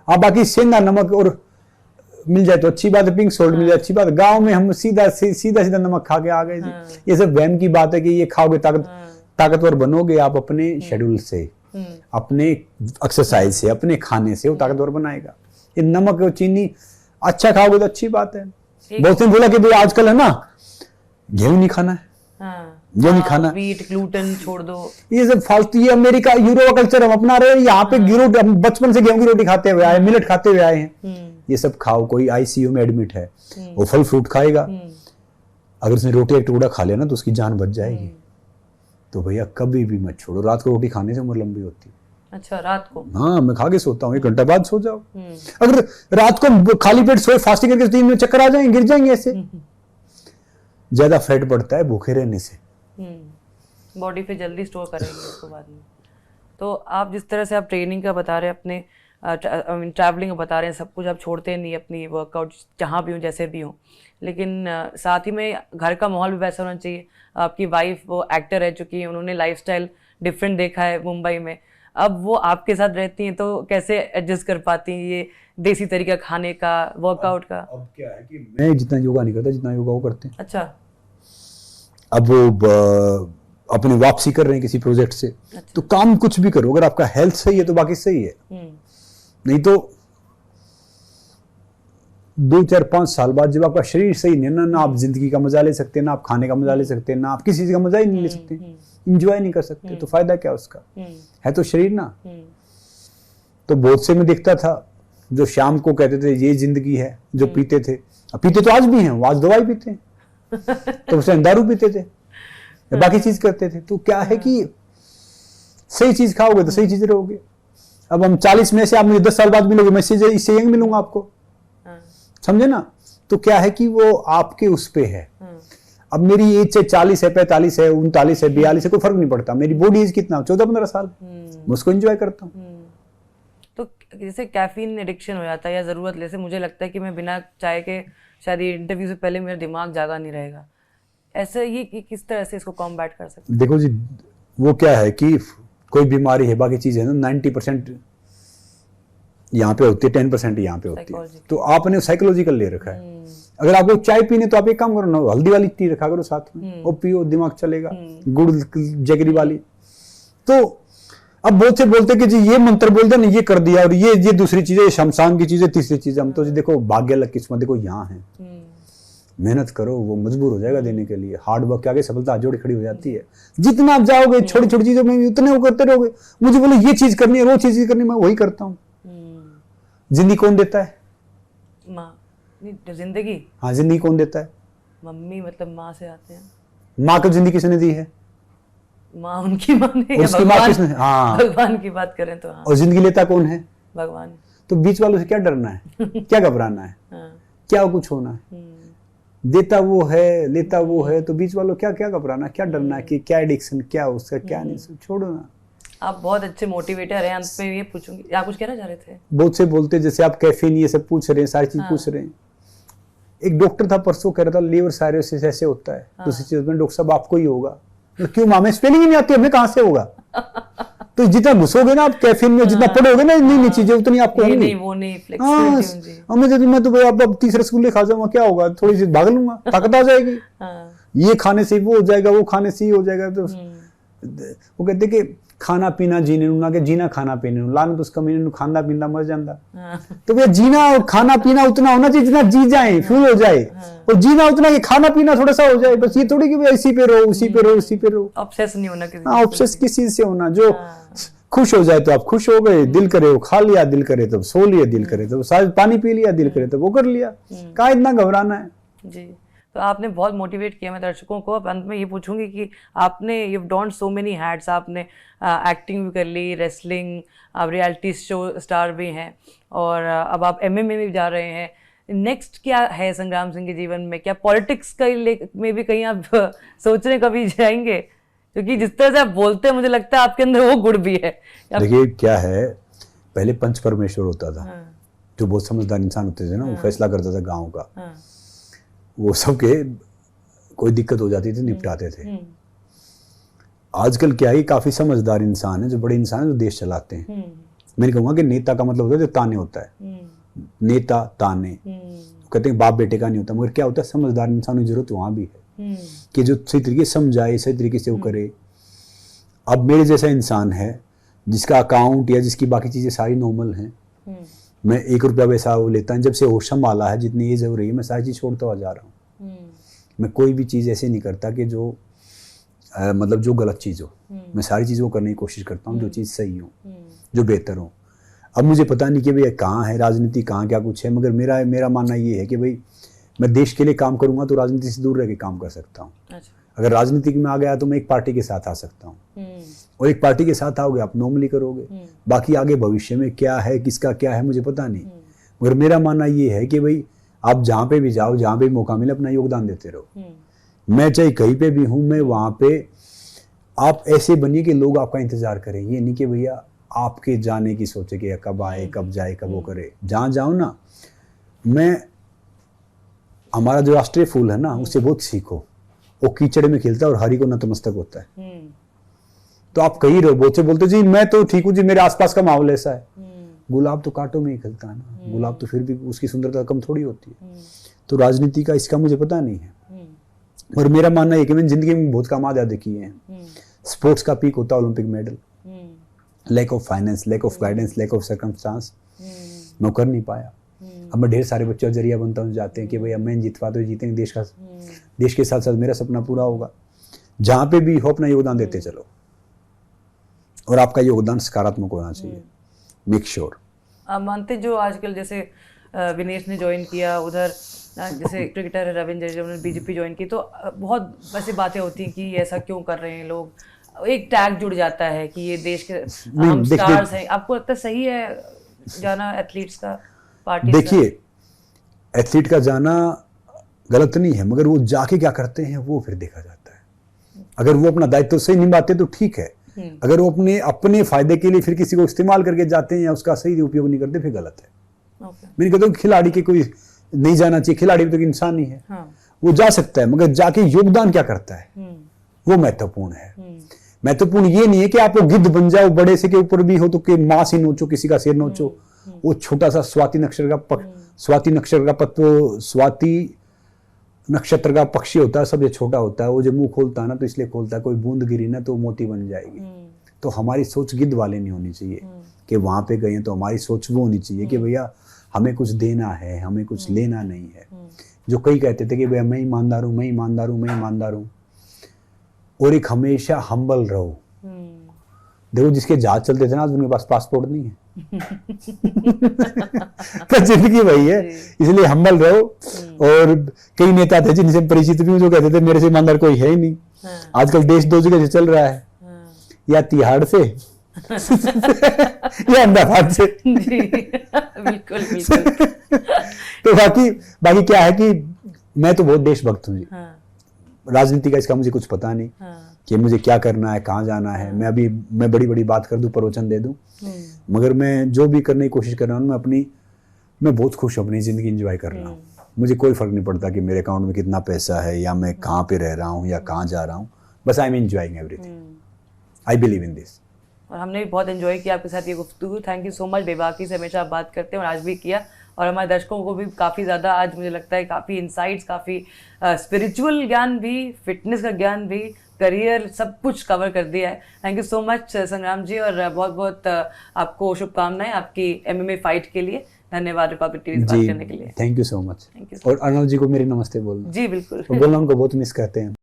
आप बाकी सेंधा नमक और मिल जाए तो अच्छी बात है, पिंक सोल्ट मिल जाए अच्छी बात है। गांव में हम सीधा नमक खा के आ गए जी। ये सब वहम की बात है कि ये खाओगे ताकतवर बनोगे। आप अपने शेड्यूल से, अपने एक्सरसाइज से, अपने खाने से वो ताकतवर बनाएगा। ये नमक और चीनी अच्छा खाओगे तो अच्छी बात है। बहुत से बोला कि भाई आजकल है ना गेहूं नहीं खाना है, ये नहीं खाना, व्हीट ग्लूटेन छोड़ दो, ये सब फालतू। ये अमेरिका यूरो का कल्चर हम अपना रहे हैं। यहाँ पे हम बचपन से गेहूं की रोटी खाते हुए आए, मिलेट खाते हुए आए हैं। ये सब खाओ। कोई आईसीयू में एडमिट है, वो फल फ्रूट खाएगा, अगर उसने रोटी एक टुकड़ा खा लिया ना तो उसकी जान बच जाएगी। तो भैया कभी भी मत छोड़ो। रात को रोटी खाने से उम्र लंबी होती है। अच्छा, रात को? हाँ, मैं खा के सोता हूँ, 1 घंटा बाद सो जाओ। अगर रात को खाली पेट सोए फास्टिंग करके 3 में चक्कर आ जाएंगे, गिर जाएंगे ऐसे। ज्यादा फैट पड़ता है भूखे रहने से, बॉडी पे जल्दी स्टोर करेंगे उसको बाद में। तो आप जिस तरह से आप ट्रेनिंग का बता रहे हैं, अपने ट्रैवलिंग का बता रहे हैं, सब कुछ आप छोड़ते नहीं, अपनी वर्कआउट जहाँ भी हो जैसे भी हो, लेकिन साथ ही में घर का माहौल भी वैसा होना चाहिए। आपकी वाइफ वो एक्टर है, चूँकि उन्होंने लाइफस्टाइल डिफरेंट देखा है मुंबई में, अब वो आपके साथ रहती हैं तो कैसे एडजस्ट कर पाती हैं ये देसी तरीका खाने का, वर्कआउट का? अब क्या है कि मैं जितना योगा नहीं करता जितना योगा वो करते हैं। अच्छा। अब वो अपनी वापसी कर रहे हैं किसी प्रोजेक्ट से। अच्छा। तो काम कुछ भी करो, अगर आपका हेल्थ सही है तो बाकी सही है, नहीं तो 2, 4, 5 साल बाद जब आपका शरीर सही नहीं है ना आप जिंदगी का मजा ले सकते, ना आप खाने का मजा ले सकते, ना आप किसी चीज का मजा ही नहीं ले सकते, इंजॉय नहीं कर सकते, तो फायदा क्या उसका है? तो शरीर ना। तो बहुत से मैं देखता था जो शाम को कहते थे ये जिंदगी है, जो पीते थे, अब पीते तो आज भी हैं, आज दवाई पीते हैं तो उस टाइम दारू पीते थे, बाकी चीज करते थे। तो क्या है कि सही चीज खाओगे तो सही चीज रहोगे। अब हम 40 में से आप मुझे 10 साल बाद मिलोगे, मैं इससे यंग मिलूंगा आपको, समझे ना? तो क्या है कि वो आपके उस पे है। अब मेरी एज से 40 है, 45 है, 39 है, 42 है, कोई फर्क नहीं पड़ता। मेरी बॉडी एज कितना, 14-15 साल, मैं उसको एंजॉय करता हूँ। तो जैसे कैफीन एडिक्शन हो जाता है या जरूरत, जैसे मुझे लगता है कि मैं बिना चाय के शायद ये इंटरव्यू से पहले मेरा दिमाग जागा नहीं रहेगा, ऐसे ये किस तरह से इसको कॉम्बैट कर सकते हैं? देखो जी, वो क्या है कि कोई बीमारी है, बाकी चीज है ना 90% यहाँ पे होती है, 10% यहाँ पे होती है। तो आपने साइकोलॉजिकल ले रखा है। अगर आपको चाय पीने तो आप एक काम करो ना, हल्दी वाली टी रखा करो साथ में, वो पियो, दिमाग चलेगा, गुड़ जगरी वाली। तो अब बहुत से बोलते कि जी ये मंत्र बोल दे ना, ये कर दिया, और ये दूसरी चीजें, शमशान की चीजें, तीसरी चीजें। हम तो जी देखो भाग्य अलग किस्मत, देखो यहाँ है, मेहनत करो, वो मजबूर हो जाएगा देने के लिए। हार्ड वर्क के आगे सफलता जोड़ी खड़ी हो जाती है। जितना आप जाओगे छोटी छोटी चीजों में उतने वो करते रहोगे। मुझे बोले ये चीज करनी है, वो चीज करनी है, मैं वही करता हूँ। जिंदगी कौन देता है? माँ। जिंदगी? हाँ, जिंदगी कौन देता है? मम्मी, मतलब माँ से आते हैं। माँ को जिंदगी किसने दी है? माँ, उनकी माँ ने, उसकी माँ किसने? हाँ, भगवान की बात करें तो हाँ। और जिंदगी लेता कौन है? भगवान। तो बीच वालों से क्या डरना है? क्या घबराना है? क्या कुछ होना है? देता वो है, लेता वो है, तो बीच वालों क्या क्या घबराना, क्या डरना है कि क्या एडिक्शन, क्या उसका, क्या नहीं, छोड़ो ना। आप बहुत अच्छे मोटिवेटर हैं। अंत में ये पूछूंगी, आप कुछ कहना चाह रहे थे? बहुत से बोलते जैसे आप कैफीन ये सब पूछ रहे हैं, सारी चीज पूछ रहे हैं। एक डॉक्टर था परसों कह रहा था लीवर साइरोसिस ऐसे होता है। दूसरी चीज में डॉक्टर साहब आपको ही होगा। तो क्यों माँ, में स्पेलिंग ही नहीं आती, हमें कहाँ से होगा? तो जितना घुसोगे ना आप कैफीन में, जितना पढ़ोगे ना नई चीजें, उतनी आपको होंगी। नहीं, वो नहीं, फ्लेक्सिबिलिटी। मैं तो भाई अब 3 रसगुल्ले खा जाऊंगा, क्या होगा? थोड़ी सी भाग लूंगा, ताकत आ जाएगी। ये खाने से वो हो जाएगा, वो खाने से ये हो जाएगा। तो वो कहते कि खाना पीना जीने ना, के जीना खाना पीने लाना, तो उसका मीन खाना पीना मर जाता। तो भैया जीना और खाना पीना उतना होना चाहिए जितना जी जाए, फ्यूल हो जाए, और जीना उतना कि खाना पीना थोड़ा सा हो जाए। बस ये थोड़ी कि इसी पे रहो, उसी पे रहो, उसी पे रहो। ऑब्सेस नहीं होना किसी। हाँ, ऑब्सेस किस चीज से होना? जो खुश हो जाए तो आप खुश हो गए, दिल करे वो खा लिया, दिल करे तो सो लिया, दिल करे तो पानी पी लिया, दिल करे तो वो कर लिया। कहाँ इतना घबराना है? जी, तो आपने बहुत मोटिवेट किया मैं दर्शकों को। अब अंत में ये पूछूंगी कि आपने you don't so many hats, आपने एक्टिंग भी कर ली, रेसलिंग, आप रियलिटी शो स्टार भी हैं, और अब आप MMA में भी जा रहे हैं। नेक्स्ट क्या है संग्राम सिंह के जीवन में? क्या पॉलिटिक्स का में भी कहीं आप सोच रहे कभी जाएंगे? क्योंकि जिस तरह से आप बोलते हैं मुझे लगता है आपके अंदर वो गुण भी है। देखिए क्या है, पहले पंच परमेश्वर होता था, हाँ, जो बहुत समझदार इंसान होते थे ना, वो फैसला करता था गाँव का, हाँ, वो सबके कोई दिक्कत हो जाती थी निपटाते थे। आजकल क्या है, काफी समझदार इंसान है, जो बड़े इंसान है, जो देश चलाते हैं। मैंने कहूँगा कि नेता का मतलब होता है जो ताने होता है, नेता ताने कहते हैं, बाप बेटे का नहीं होता, मगर क्या होता है, समझदार इंसान की जरूरत वहां भी है कि जो सही तरीके से समझाए, सही तरीके से वो करे। अब मेरे जैसा इंसान है जिसका अकाउंट या जिसकी बाकी चीजें सारी नॉर्मल हैं, मैं 1 रुपया वैसा वो लेता हूँ, जब से होश संभाला है, जितनी एज हो रही है, मैं सारी चीज छोड़ता हुआ जा रहा हूँ। मैं कोई भी चीज ऐसे नहीं करता कि जो मतलब जो गलत चीज हो, मैं सारी चीजों को करने की कोशिश करता हूँ जो चीज सही हो, जो बेहतर हो। अब मुझे पता नहीं कि भैया कहाँ है राजनीति, कहाँ क्या कुछ है, मगर मेरा मानना ये है कि भाई मैं देश के लिए काम करूंगा तो राजनीति से दूर रह के काम कर सकता हूँ। अच्छा। अगर राजनीति में आ गया तो मैं एक पार्टी के साथ आ सकता हूँ, और एक पार्टी के साथ आओगे आप नॉर्मली करोगे, बाकी आगे भविष्य में क्या है, किसका क्या है, मुझे पता नहीं। मगर मेरा मानना ये है कि भाई आप जहाँ पे भी जाओ, जहाँ पे भी मौका मिले, अपना योगदान देते रहो। मैं चाहे कहीं पे भी हूँ, मैं वहाँ पे आप ऐसे बनिए कि लोग आपका इंतजार करें। ये नहीं कि भैया आपके जाने की सोचे कि कब आए, कब जाए, कब वो करे। जहाँ जाओ ना, मैं हमारा जो राष्ट्रीय फूल है ना, उससे बहुत सीखो। वो कीचड़ में खिलता है और हरी को नतमस्तक होता है। तो आप कहीं रहो, बहुत से बोलते जी मैं तो ठीक हूँ जी, मेरे आसपास का माहौल ऐसा है। गुलाब तो कांटों में ही खिलता है ना, गुलाब तो फिर भी उसकी सुंदरता कम थोड़ी होती है। तो राजनीति का इसका मुझे पता नहीं है, और मेरा मानना है कि मैंने जिंदगी में बहुत काम याद किए हैं। स्पोर्ट्स का पीक होता है Olympic medal, lack of finance, lack of guidance, lack of circumstance, मैं कर नहीं पाया। अब मैं ढेर सारे बच्चों का जरिया बनता हूँ, जाते हैं कि भाई अब मैं जितवा तो जीतेंगे, देश के साथ साथ मेरा सपना पूरा होगा। जहाँ पे भी हो अपना योगदान देते चलो, और आपका योगदान सकारात्मक होना चाहिए। Make sure. आप मानते जो आजकल जैसे विनेश ने ज्वाइन किया, उधर जैसे क्रिकेटर रविंद्र जडेजा ने बीजेपी ज्वाइन की, तो बहुत वैसी बातें होती हैं कि ऐसा क्यों कर रहे हैं लोग, एक टैग जुड़ जाता है कि ये देश के हम स्टार्स हैं। आपको लगता है सही है जाना एथलीट्स का पार्टी? देखिए, एथलीट का जाना गलत नहीं है, मगर वो जाके क्या करते हैं वो फिर देखा जाता है। अगर वो अपना दायित्व सही निभाते तो ठीक है, अगर वो अपने फायदे के लिए फिर किसी को इस्तेमाल करके जाते हैं या उसका सही उपयोग नहीं करते, फिर गलत है। मैं कहता हूँ खिलाड़ी के कोई नहीं जाना चाहिए, खिलाड़ी भी तो इंसान ही है। वो जा सकता है, मगर जाके योगदान क्या करता है वो महत्वपूर्ण है। महत्वपूर्ण ये नहीं है कि आप वो गिद्ध बन जाओ, बड़े से के ऊपर भी हो तो कि मांस ही नोचो, किसी का सिर नोचो। वो छोटा सा स्वाति नक्षत्र का पक्षी होता है, सबसे छोटा होता है। वो जब मुंह खोलता है ना, तो इसलिए खोलता है कोई बूंद गिरी ना तो मोती बन जाएगी। तो हमारी सोच गिद्ध वाले नहीं होनी चाहिए कि वहां पे गए तो हमारी सोच वो होनी चाहिए कि भैया हमें कुछ देना है, हमें कुछ लेना नहीं है। जो कई कहते थे कि भैया मैं ईमानदार हूं, मैं ईमानदार हूं, मैं ईमानदार हूं, और एक हमेशा हम्बल रहो। देखो जिसके जहाज चलते थे ना, आज उनके पास पासपोर्ट नहीं है। तो जिंदगी वही है, इसलिए हम्बल रहो। और कई नेता थे जिनसे परिचित भी हूं, जो कहते थे मेरे से ईमानदार कोई है ही नहीं। आजकल देश दो जगह से चल रहा है, या तिहाड़ से या अहमदाबाद से। बिल्कुल बिल्कुल। तो बाकी क्या है कि मैं तो बहुत देशभक्त हूँ जी। राजनीति का इसका मुझे कुछ पता नहीं कि मुझे क्या करना है, कहाँ जाना है। मैं बड़ी बड़ी बात कर दूं, प्रवचन दे दूं, मगर मैं जो भी करने की कोशिश कर रहा हूँ, मैं बहुत खुश हूँ, अपनी जिंदगी एंजॉय कर रहा हूँ। मुझे कोई फर्क नहीं पड़ता कि मेरे अकाउंट में कितना पैसा है, या मैं कहाँ पे रह रहा हूँ, या कहाँ जा रहा हूँ। बस I am enjoying everything. I believe in this. और हमने भी बहुत एंजॉय किया आपके साथ ये गुफ्तगू। Thank you so much. बेबाकी से हमेशा आप बात करते हैं और आज भी किया, और हमारे दर्शकों को भी काफ़ी ज़्यादा आज मुझे लगता है काफ़ी इंसाइट्स, काफ़ी स्पिरिचुअल ज्ञान भी, फिटनेस का ज्ञान भी, करियर, सब कुछ कवर कर दिया है। थैंक यू सो मच संग्राम जी, और बहुत बहुत आपको शुभकामनाएं आपकी MMA फाइट के लिए। धन्यवाद रिपब्लिक टीवी से बात करने के लिए। Thank you so much. और अर्नव जी को मेरे नमस्ते बोलना। जी बिल्कुल। बोलना, उनको बहुत मिस करते हैं।